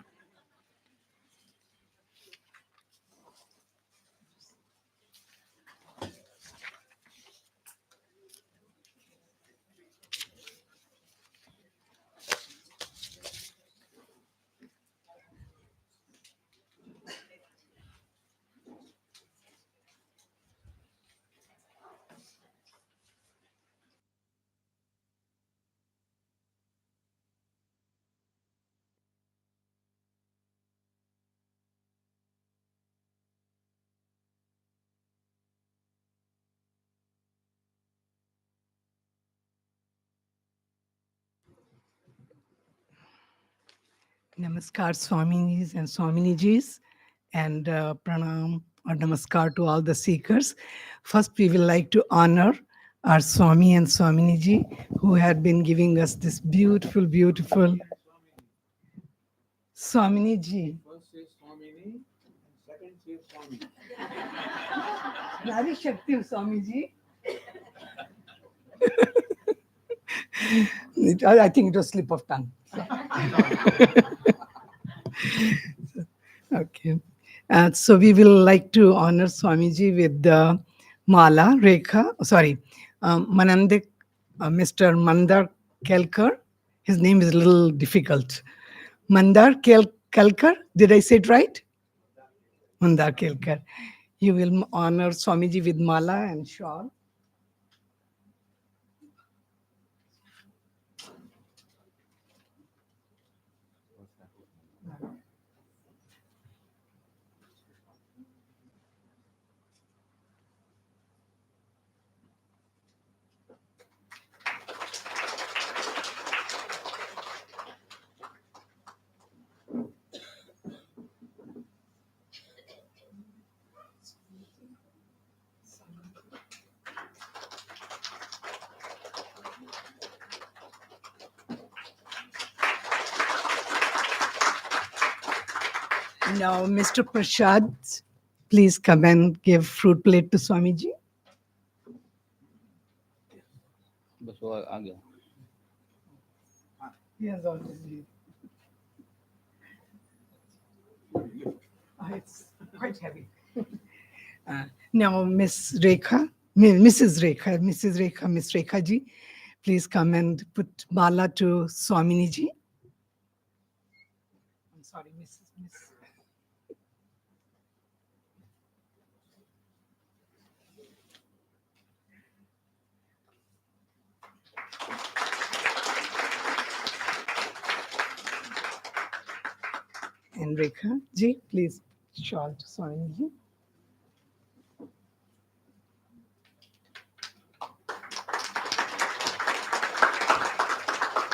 Namaskar Swaminis and Swaminijis, and pranam or namaskar to all the seekers. First, we will like to honor our Swami and Swaminiji who had been giving us this beautiful, beautiful Swaminiji. First says Swamini, and second says Swami. Nari Shakti Swamiji. I think it was slip of tongue. Okay. So we will like to honor Swamiji with the Mala, Rekha, sorry, Manandik, Mr. Mandar Kelkar. His name is a little difficult. Kelkar, did I say it right? Mandar Kelkar. You will honor Swamiji with Mala and shawl. Now, Mr. Prashad, please come and give fruit plate to Swamiji. बस वो आ गया. He has already. It's quite heavy. Now, Miss Rekha, Mrs. Rekha, Miss Rekha ji, please come and put mala to Swamini ji. I'm sorry, Miss. And Rekha ji, please shawl to Swamini ji.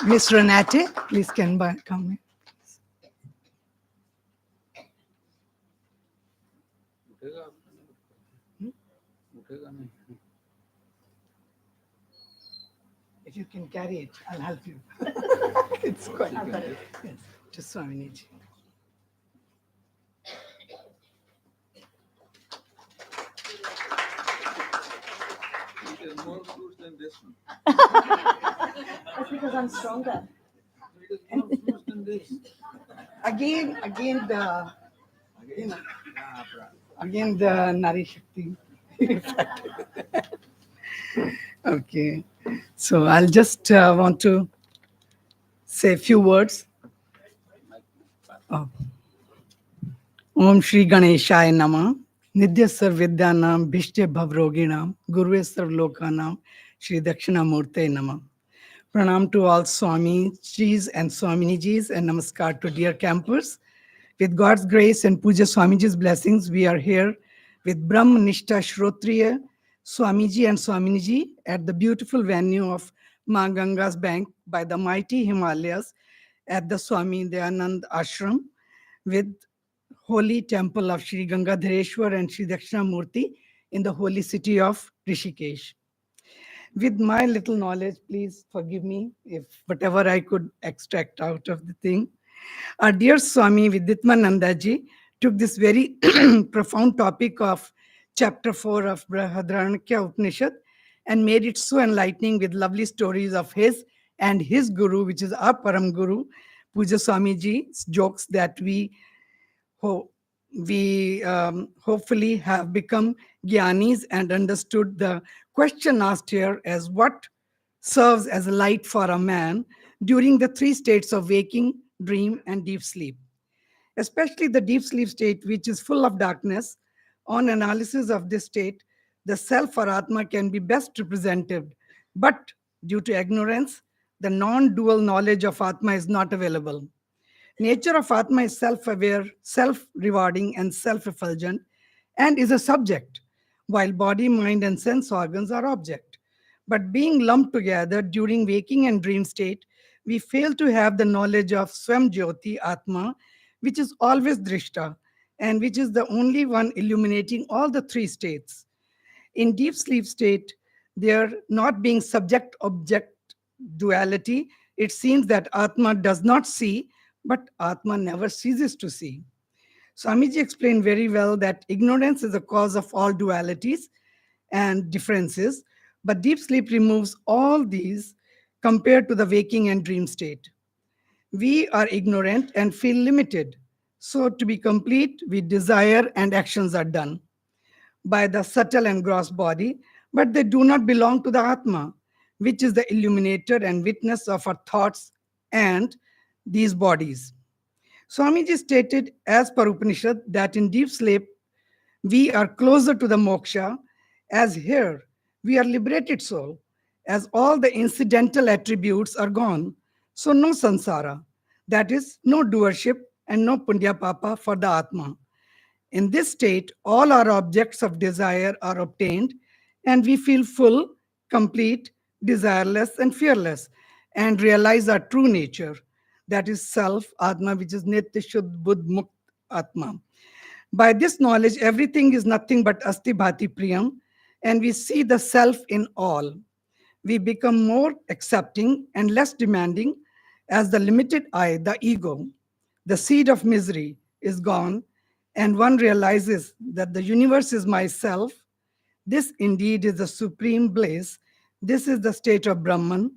Miss Renate, please come. उठेगा उठेगा नहीं. If you can carry it, I'll help you. It's quite good. Yes, to Swamini ji. It is more fruits than this one. That's because I'm stronger. It is more fruits than this. Again the Again, again the Nari Shakti. Okay, so I'll just want to say a few words. Oh. Om Shri Ganeshaya Nama, Nidya Sarvidyanam, Bhishte Bhavroginam, Gurve Sarvlokanam, Shri Dakshinamurte Nama. Pranam to all Swamijis and Swaminijis, and Namaskar to dear campers. With God's grace and Puja Swamiji's blessings, we are here with Brahmanishta Shrotriya, Swamiji and Swaminiji at the beautiful venue of Ma Ganga's bank by the mighty Himalayas at the Swami Dayanand Ashram with holy temple of Sri Gangadhareshwar and Sri Dakshinamurti in the holy city of Rishikesh. With my little knowledge, please forgive me if whatever I could extract out of the thing. Our dear Swami Viditmananda ji took this very profound topic of chapter 4 of Brihadaranyaka Upanishad and made it so enlightening with lovely stories of his and his guru, which is our Param Guru, Puja Swamiji's jokes that we hopefully have become Gyanis and understood the question asked here as what serves as a light for a man during the three states of waking, dream, and deep sleep. Especially the deep sleep state, which is full of darkness. On analysis of this state, the self or Atma can be best represented, but due to ignorance, the non dual knowledge of Atma is not available. Nature of Atma is self aware, self rewarding, and self effulgent, and is a subject, while body, mind, and sense organs are object. But being lumped together during waking and dream state, We fail to have the knowledge of Swam Jyoti Atma, which is always Drishta, and which is the only one illuminating all the three states. In deep sleep state, there not being subject object duality, it seems that Atma does not see, but Atma never ceases to see. Swamiji explained very well that ignorance is the cause of all dualities and differences, but deep sleep removes all these compared to the waking and dream state. We are ignorant and feel limited. So, to be complete, we desire and actions are done by the subtle and gross body, but they do not belong to the Atma, which is the illuminator and witness of our thoughts and these bodies. Swamiji stated, as per Upanishad, that in deep sleep we are closer to the moksha, as here we are liberated soul, as all the incidental attributes are gone. So, no samsara, that is, no doership and no punya papa for the Atma. In this state, all our objects of desire are obtained, and we feel full, complete, desireless, and fearless, and realize our true nature, that is self, Atma, which is Nitya Shuddh Buddh Mukt Atma. By this knowledge, everything is nothing but Asti Bhati Priyam, and we see the self in all. We become more accepting and less demanding as the limited I, the ego, the seed of misery, is gone, and one realizes that the universe is myself. This indeed is the supreme bliss. This is the state of Brahman,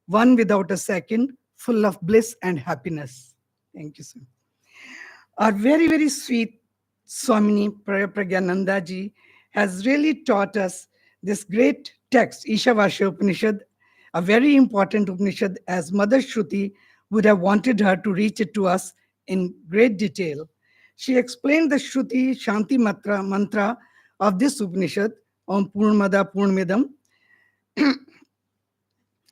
one without a second, full of bliss and happiness. Thank you, sir. Our very, very sweet Swamini Pragyananda ji has really taught us this great text, Ishavasya Upanishad, a very important Upanishad, as Mother Shruti would have wanted her to reach it to us in great detail. She explained the Shruti Shanti mantra of this Upanishad, Om Purnamada Purnamidam,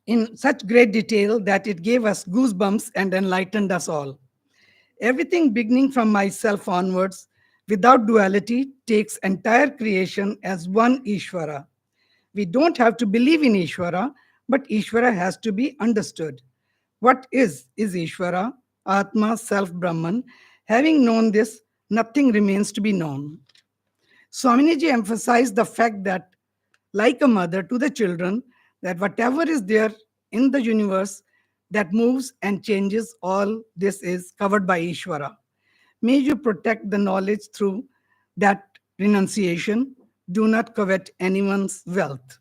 in such great detail that it gave us goosebumps and enlightened us all. Everything beginning from myself onwards, without duality, takes entire creation as one Ishvara. We don't have to believe in Ishvara, but Ishvara has to be understood. What is Ishvara? Atma, self, Brahman. Having known this, nothing remains to be known. Swaminiji emphasized the fact that, like a mother to the children, that whatever is there in the universe that moves and changes, all this is covered by Ishvara. May you protect the knowledge through that renunciation. Do not covet anyone's wealth.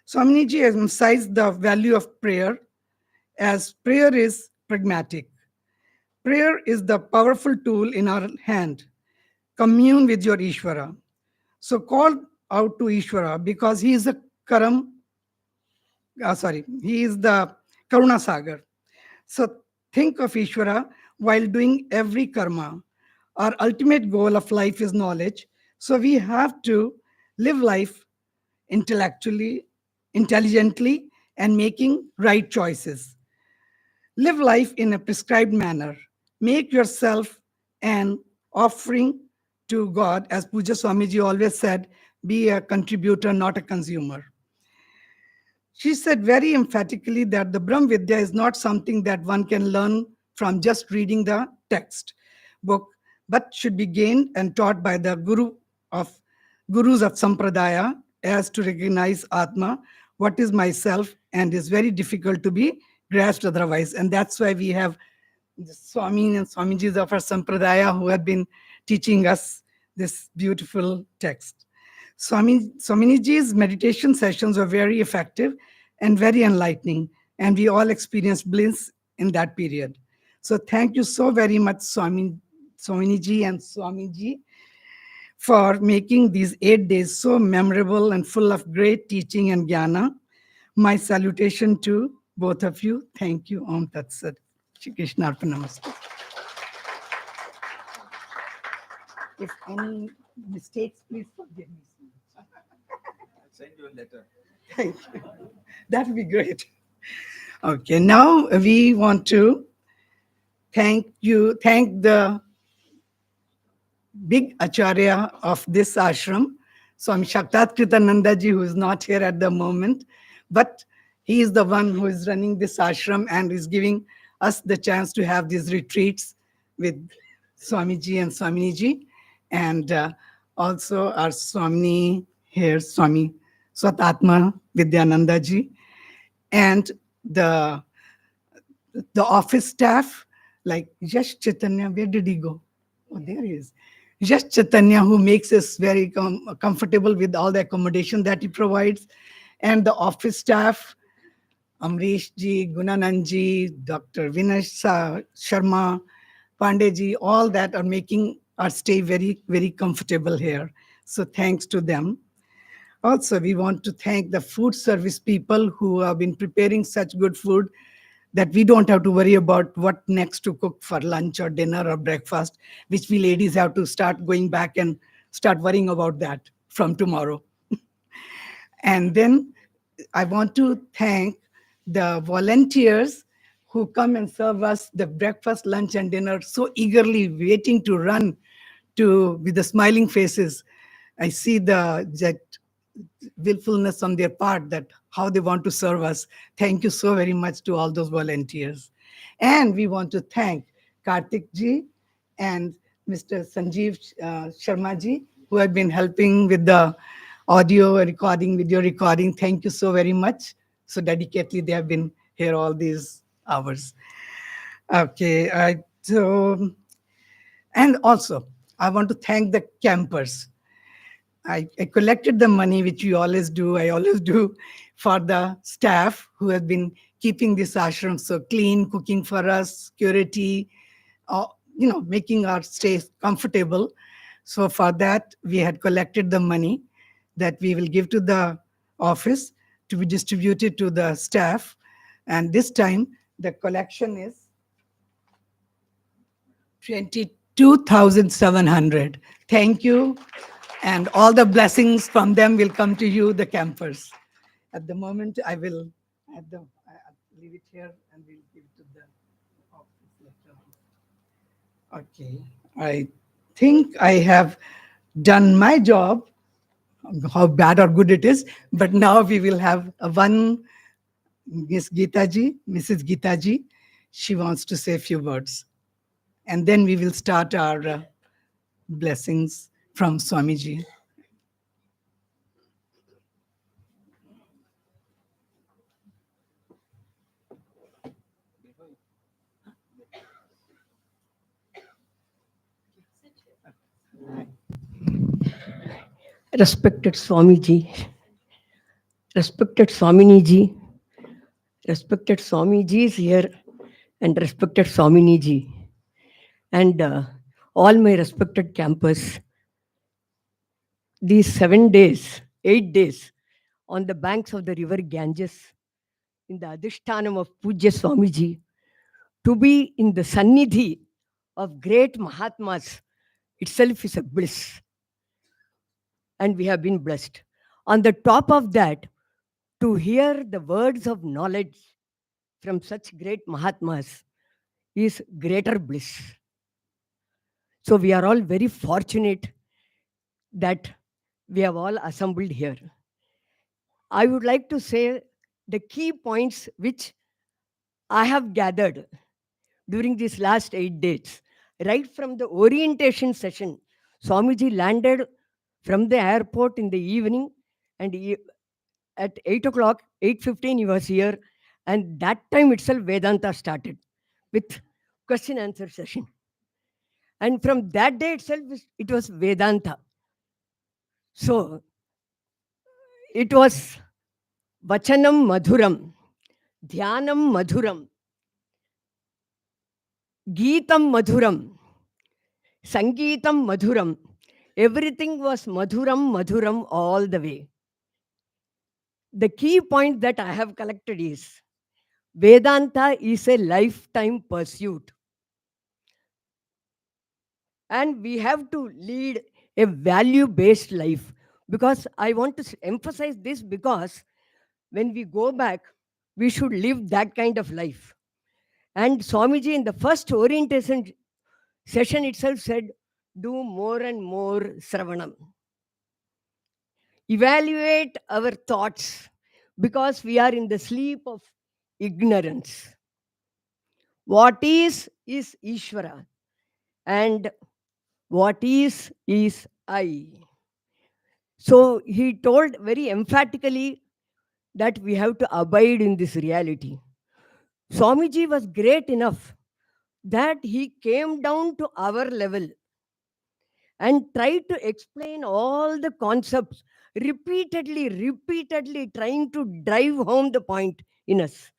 Swaminiji emphasized the value of prayer, as prayer is pragmatic. Prayer is the powerful tool in our hand. Commune with your Ishvara. So call out to Ishvara because he is the he is the Karuna Sagar. So think of Ishvara while doing every karma. Our ultimate goal of life is knowledge. So we have to live life intellectually, intelligently, and making right choices. Live life in a prescribed manner. Make yourself an offering to God. As Puja Swamiji always said, be a contributor, not a consumer. She said very emphatically that the Brahm Vidya is not something that one can learn from just reading the text book, but should be gained and taught by the gurus of Sampradaya, as to recognize Atma, what is myself, and is very difficult to be grasped otherwise. And that's why we have the Swami and Swamijis of our Sampradaya who have been teaching us this beautiful text. Swaminiji's meditation sessions were very effective and very enlightening, and we all experienced bliss in that period. So thank you so very much, Swaminiji and Swamiji, for making these 8 days so memorable and full of great teaching and jnana. My salutation to both of you. Thank you. Om Tat Sat. Shri Krishna Arpan Namaste. If any mistakes, please forgive me. I'll send you a letter. Thank you. That would be great. Okay, now we want to thank the big acharya of this ashram, Swami Shaktat Kritananda ji, who is not here at the moment, but He is the one who is running this ashram and is giving us the chance to have these retreats with Swamiji and Swaminiji. And also our Swamini here, Swami Swatatma Vidyananda ji, and the office staff like Yash Chaitanya. Where did he go? Oh, there he is. Yash Chaitanya, who makes us very comfortable with all the accommodation that he provides, and the office staff, Amrish ji, Gunanand ji, Dr. Vinesh Sharma, Pandey ji, all that are making our stay very, very comfortable here. So thanks to them. Also, we want to thank the food service people who have been preparing such good food that we don't have to worry about what next to cook for lunch or dinner or breakfast, which we ladies have to start going back and start worrying about that from tomorrow. And then I want to thank the volunteers who come and serve us the breakfast, lunch, and dinner so eagerly, waiting to run to with the smiling faces. I see that willfulness on their part, that how they want to serve us. Thank you so very much to all those volunteers. And we want to thank Karthik ji and Mr. Sanjeev Sharma ji, who have been helping with the audio recording, video recording. Thank you so very much. So dedicatedly, they have been here all these hours. Okay, and also I want to thank the campers. I collected the money, which we always do. I always do for the staff who have been keeping this ashram so clean, cooking for us, security, making our stay comfortable. So for that, we had collected the money that we will give to the office to be distributed to the staff. And this time, the collection is 22,700. Thank you. And all the blessings from them will come to you, the campers. At the moment, I will leave it here and we'll give it to the office later on. Okay. I think I have done my job, how bad or good it is, but now we will have one Miss Geetaji, Mrs. Geetaji. She wants to say a few words. And then we will start our blessings from Swamiji. Respected Swamiji, respected Swaminiji, respected Swamiji is here, and respected Swaminiji, and all my respected campus. These 7 days, 8 days on the banks of the river Ganges, in the Adhishtanam of Pujya Swamiji, to be in the Sannidhi of great Mahatmas itself is a bliss. And we have been blessed. On the top of that, to hear the words of knowledge from such great Mahatmas is greater bliss. So we are all very fortunate that we have all assembled here. I would like to say the key points which I have gathered during these last 8 days. Right from the orientation session, Swamiji landed from the airport in the evening, and at 8 o'clock, 8:15 he was here, and that time itself Vedanta started with question answer session. And from that day itself, it was Vedanta. So it was Vachanam Madhuram, Dhyanam Madhuram, Geetam Madhuram, Sangeetam Madhuram. Everything was Madhuram, Madhuram all the way. The key point that I have collected is Vedanta is a lifetime pursuit. And we have to lead a value-based life. Because I want to emphasize this, because when we go back, we should live that kind of life. And Swamiji in the first orientation session itself said, do more and more Sravanam. Evaluate our thoughts. because we are in the sleep of ignorance. What is Ishvara, and what is I. So he told very emphatically that we have to abide in this reality. Swamiji was great enough that he came down to our level and tried to explain all the concepts repeatedly, trying to drive home the point in us.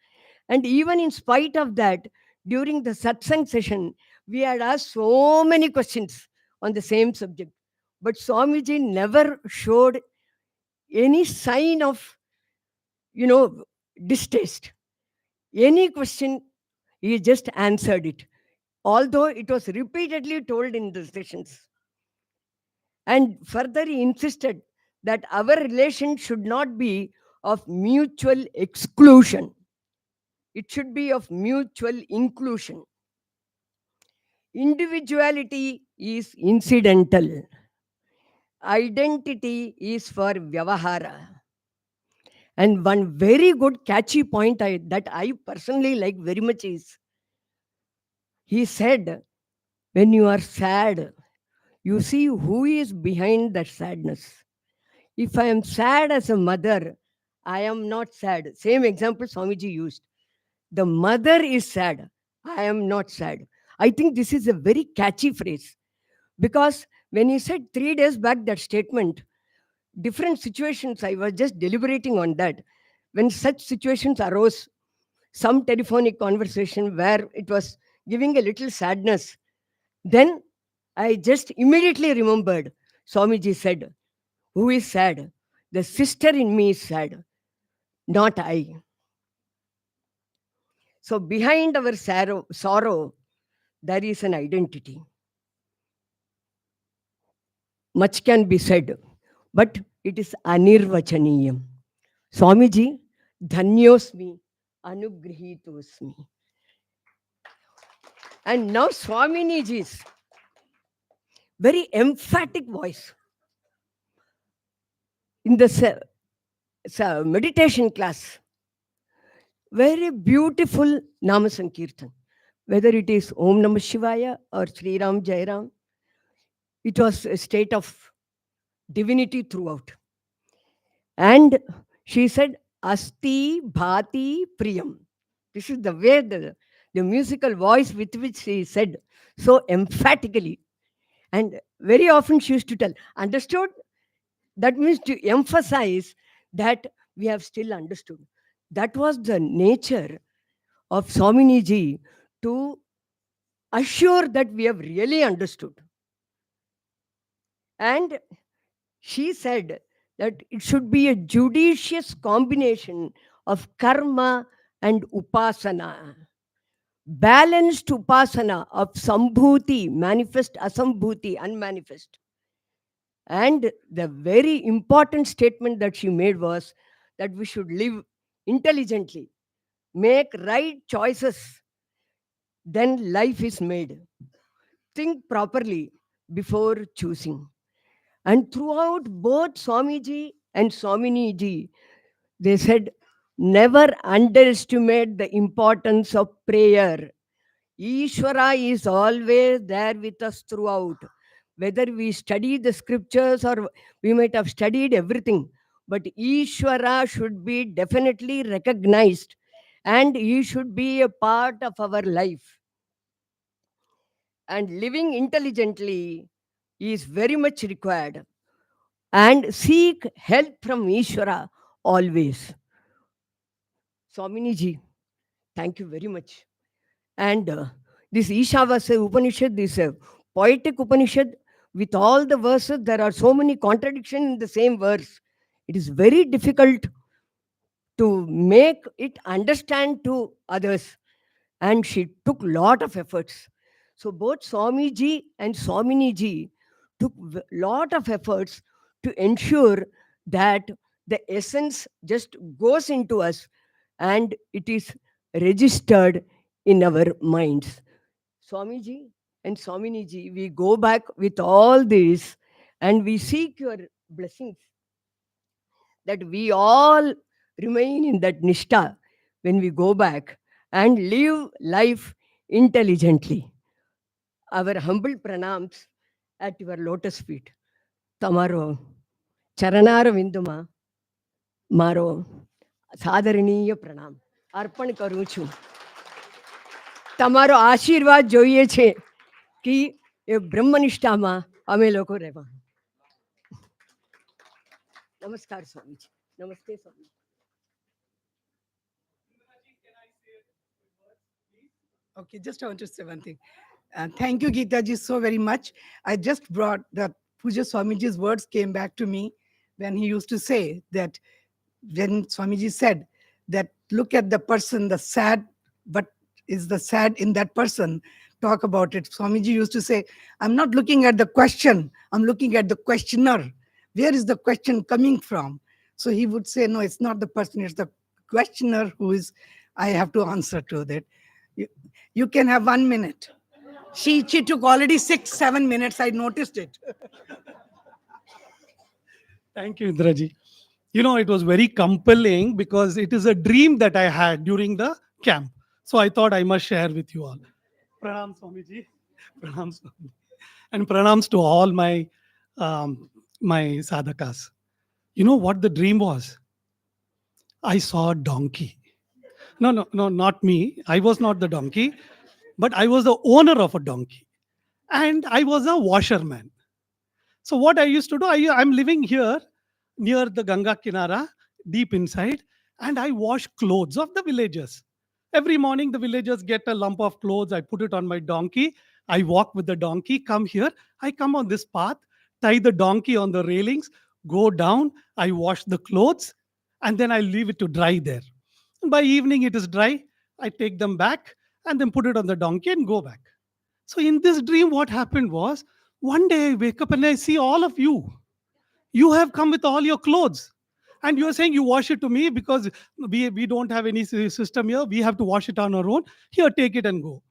And even in spite of that, during the satsang session, we had asked so many questions on the same subject. But Swamiji never showed any sign of, you know, distaste. Any question, he just answered it, although it was repeatedly told in the sessions. And further, he insisted that our relation should not be of mutual exclusion, it should be of mutual inclusion. Individuality is incidental, identity is for vyavahara. And one very good catchy point that I personally like very much is, he said, when you are sad, you see who is behind that sadness. If I am sad as a mother, I am not sad. Same example Swamiji used. The mother is sad, I am not sad. I think this is a very catchy phrase, because when he said 3 days back that statement, different situations, I was just deliberating on that. When such situations arose, some telephonic conversation where it was giving a little sadness, then I just immediately remembered Swamiji said, who is sad? The sister in me is sad, not I. So behind our sorrow, there is an identity. Much can be said, but it is anirvachaniyam. Swamiji, dhanyosmi, anugrihitosmi. And now Swaminiji's very emphatic voice in the meditation class, very beautiful Nama Sankirtan, whether it is Om Namah Shivaya or Sri Ram Jai Ram, it was a state of divinity throughout. And she said, Asti Bhati Priyam. This is the way the musical voice with which she said so emphatically. And very often she used to tell, understood? That means to emphasize that we have still understood. That was the nature of Swaminiji, to assure that we have really understood. And she said that it should be a judicious combination of karma and upasana. Balanced upasana of sambhuti, manifest, asambhuti, unmanifest. And the very important statement that she made was that we should live intelligently, make right choices, then life is made. Think properly before choosing. And throughout both Swamiji and Swaminiji, they said, never underestimate the importance of prayer. Ishvara is always there with us throughout. Whether we study the scriptures or we might have studied everything, but Ishvara should be definitely recognized and he should be a part of our life. And living intelligently is very much required. And seek help from Ishvara always. Swaminiji, thank you very much. And this Ishavasya Upanishad, this poetic Upanishad, with all the verses, there are so many contradictions in the same verse. It is very difficult to make it understand to others. And she took lot of efforts. So both Swamiji and Swaminiji took lot of efforts to ensure that the essence just goes into us and it is registered in our minds. Swamiji and Swaminiji, we go back with all this and we seek your blessings that we all remain in that nishta when we go back and live life intelligently. Our humble pranams at your lotus feet. Tamaro charanara vinduma મારો સાદરણીય પ્રણામ અર્પણ કરું છું. તમારો આશીર્વાદ જોઈએ છે કે એ બ્રહ્મનિષ્ઠામાં અમે લોકો રહેવાનું. નમસ્કાર સ્વામીજી. નમસ્તે સ્વામી. Okay, just I want to say one thing. Thank you, Geeta ji, so very much. I just brought that Puja Swamiji's words came back to me when he used to say that when Swamiji said that look at the person, the sad, what is the sad in that person? Talk about it. Swamiji used to say, I'm not looking at the question, I'm looking at the questioner. Where is the question coming from? So he would say, no, it's not the person, it's the questioner who is, I have to answer to that. You can have 1 minute. She took already 6-7 minutes. I noticed it. Thank you, Indraji. You know, it was very compelling because it is a dream that I had during the camp. So I thought I must share with you all. Pranam Swamiji. Pranam Swamiji. And pranams to all my sadhakas. You know what the dream was? I saw a donkey. No, not me. I was not the donkey, but I was the owner of a donkey. And I was a washerman. So what I used to do, I'm living here near the Ganga Kinara, deep inside, and I wash clothes of the villagers. Every morning, the villagers get a lump of clothes. I put it on my donkey. I walk with the donkey, come here. I come on this path, tie the donkey on the railings, go down. I wash the clothes, and then I leave it to dry there. And by evening, it is dry. I take them back and then put it on the donkey and go back. So in this dream, what happened was one day I wake up and I see all of you. You have come with all your clothes. And you are saying you wash it to me because we don't have any system here. We have to wash it on our own. Here, take it and go.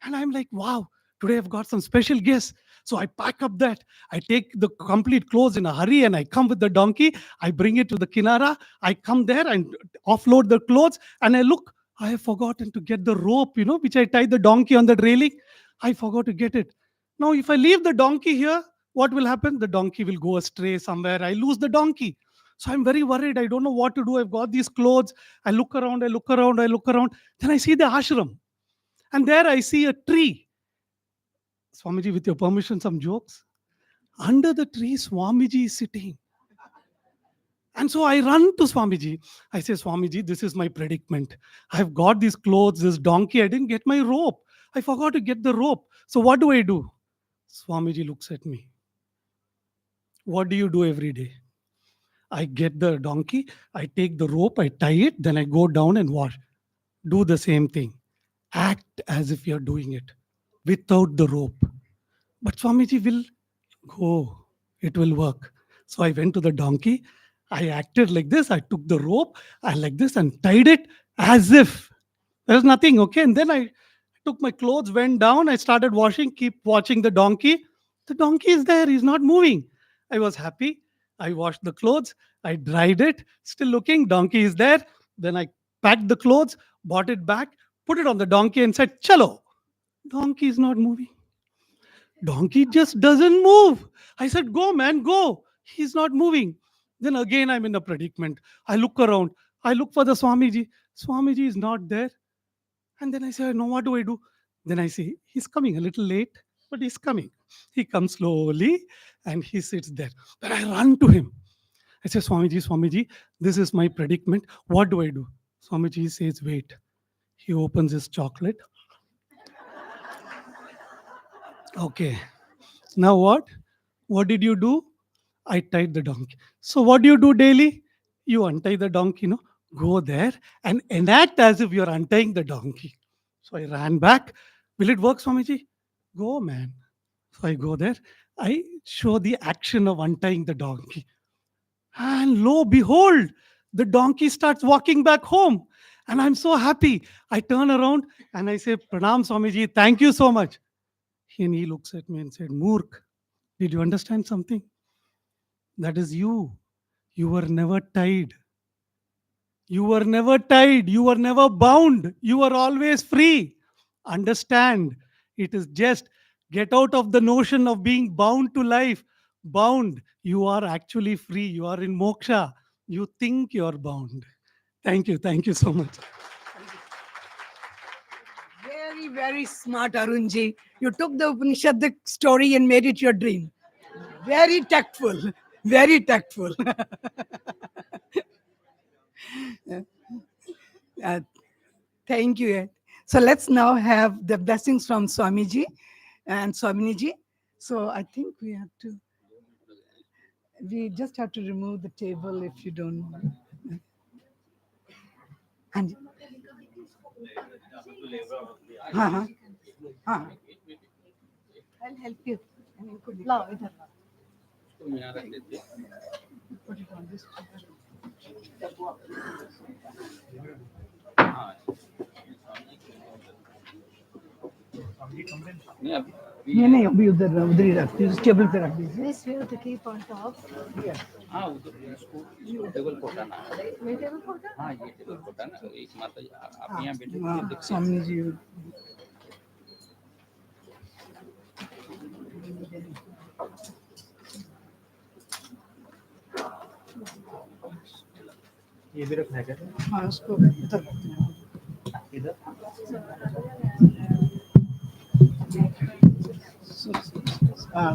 And I'm like, wow, today I've got some special guests. So I pack up that. I take the complete clothes in a hurry and I come with the donkey. I bring it to the Kinara. I come there and offload the clothes. And I look, I have forgotten to get the rope, which I tied the donkey on the railing. I forgot to get it. Now, if I leave the donkey here, what will happen? The donkey will go astray somewhere. I lose the donkey. So I'm very worried. I don't know what to do. I've got these clothes. I look around, I look around, I look around. Then I see the ashram. And there I see a tree. Swamiji, with your permission, some jokes. Under the tree, Swamiji is sitting. And so I run to Swamiji. I say, Swamiji, this is my predicament. I've got these clothes, this donkey. I didn't get my rope. I forgot to get the rope. So what do I do? Swamiji looks at me. What do you do every day? I get the donkey, I take the rope, I tie it, then I go down and wash. Do the same thing. Act as if you're doing it without the rope. But Swamiji will go. It will work. So I went to the donkey. I acted like this. I took the rope, I like this, and tied it as if there was nothing. Okay. And then I took my clothes, went down. I started washing, keep watching the donkey. The donkey is there. He's not moving. I was happy. I washed the clothes. I dried it. Still looking. Donkey is there. Then I packed the clothes, bought it back, put it on the donkey and said, Chalo. Donkey is not moving. Donkey just doesn't move. I said, go, man, go. He's not moving. Then again, I'm in a predicament. I look around. I look for the Swamiji. Swamiji is not there. And then I say, no, what do I do? Then I see he's coming a little late, but he's coming. He comes slowly and he sits there. Then I run to him. I say, Swamiji, Swamiji, this is my predicament. What do I do? Swamiji says, wait. He opens his chocolate. Okay. Now what? What did you do? I tied the donkey. So what do you do daily? You untie the donkey, go there and enact as if you're untying the donkey. So I ran back. Will it work, Swamiji? Go, man. So I go there. I show the action of untying the donkey. And lo, behold, the donkey starts walking back home. And I'm so happy. I turn around and I say, Pranam, Swamiji, thank you so much. And he looks at me and said, Moork, did you understand something? That is you. You were never tied. You were never tied. You were never bound. You were always free. Understand. It is just get out of the notion of being bound to life. Bound. You are actually free. You are in moksha. You think you are bound. Thank you. Thank you so much. Very, very smart, Arunji. You took the Upanishad story and made it your dream. Very tactful. Very tactful. Uh, thank you. So let's now have the blessings from Swamiji and Swaminiji. So I think we just have to remove the table if you don't mind. And हाँ, हाँ. I'll help you. लाओ इधर लाओ. तुम यहाँ रख देते. Put it on this. हाँ. नहीं अब नहीं अभी उधर ही रख दीजिए, टेबल पे रख दीजिए. This we have to keep on top. हाँ उधर इसको टेबल को हटाना. ये टेबल पर उठा. हाँ ये टेबल को हटाना. एक माता जी आप यहाँ बैठे हाँ, तो देखते स्वामी जी. ये भी रखना है क्या? हाँ उसको इधर रखते हैं. इधर हाँ.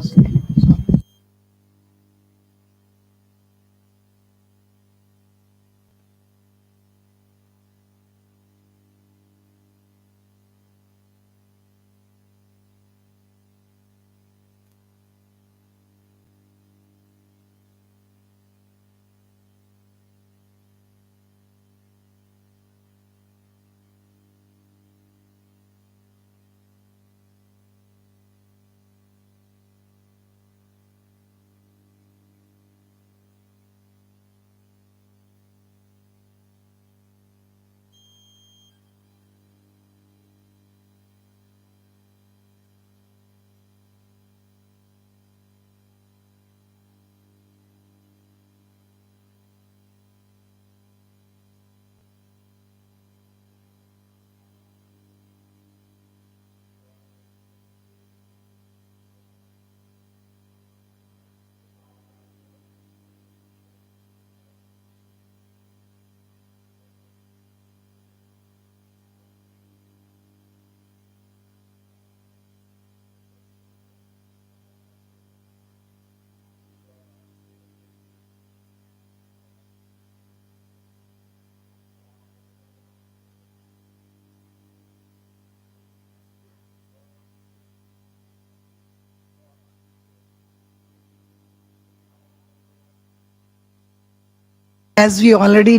As we already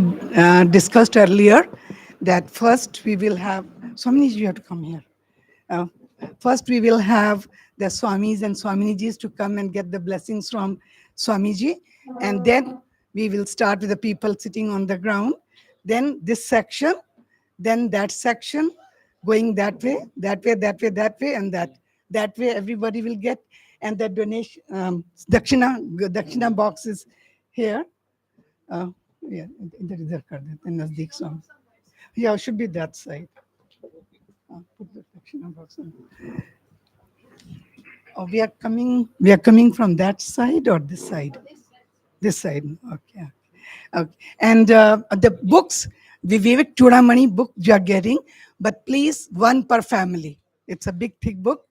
discussed earlier, that first we will have, Swamiji, you have to come here. First we will have the Swamis and Swaminijis to come and get the blessings from Swamiji. And then we will start with the people sitting on the ground. Then this section, then that section, going that way, that way, that way, that way, and that. That way everybody will get. And the donation, Dakshina box is here. Yeah, इधर कर देते हैं नजदीक से. Yeah, it should be that side. Put the Dakshina box on. Oh, we are coming from that side or this side? This side. Okay. Okay. And the books, the Vivek Chudamani book you are getting, but please one per family. It's a big thick book,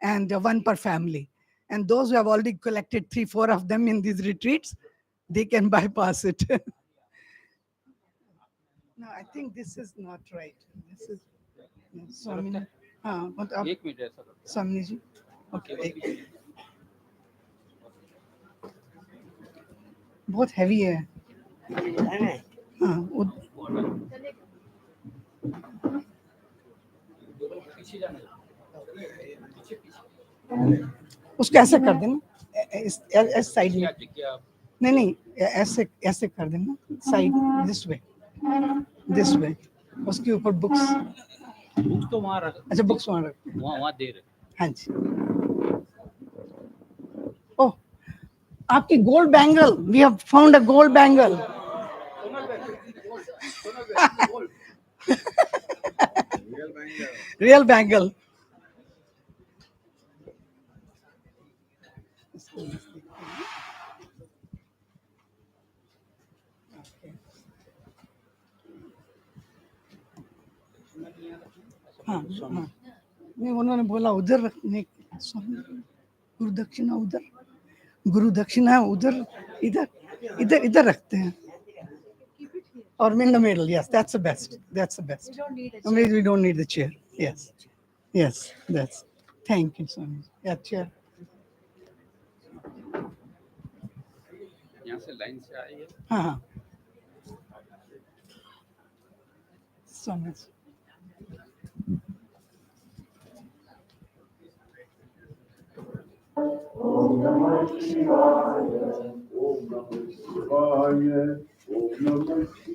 and one per family. And those who have already collected 3-4 of them in these retreats, they can bypass it. No, I think this is not right. This is Swami. एक minute ऐसा करते Swami ji. Okay. बहुत heavy है. हाँ. पीछे जाने उसको ऐसे कर देना. इस साइड में. क्या नहीं ऐसे कर देना. Side this way. उसके ऊपर बुक्स. बुक्स तो वहाँ रख. अच्छा बुक्स वहाँ रख. वहाँ दे रहे. हाँ जी. ओह, आपकी gold bangle. We have found a gold bangle. Real bangle. हाँ हाँ नहीं उन्होंने बोला उधर रखने स्वामी गुरु दक्षिणा उधर गुरु दक्षिणा उधर इधर इधर इधर रखते हैं or in the middle. Yes, that's the best. That's the best. We don't need a Maybe we don't need the chair. Yes, yes, that's. Thank you so much. Yeah, chair. यहाँ से लाइन से आई है हाँ so much. Om Namah Shivaya. Om Namah Shivaya. Om Namah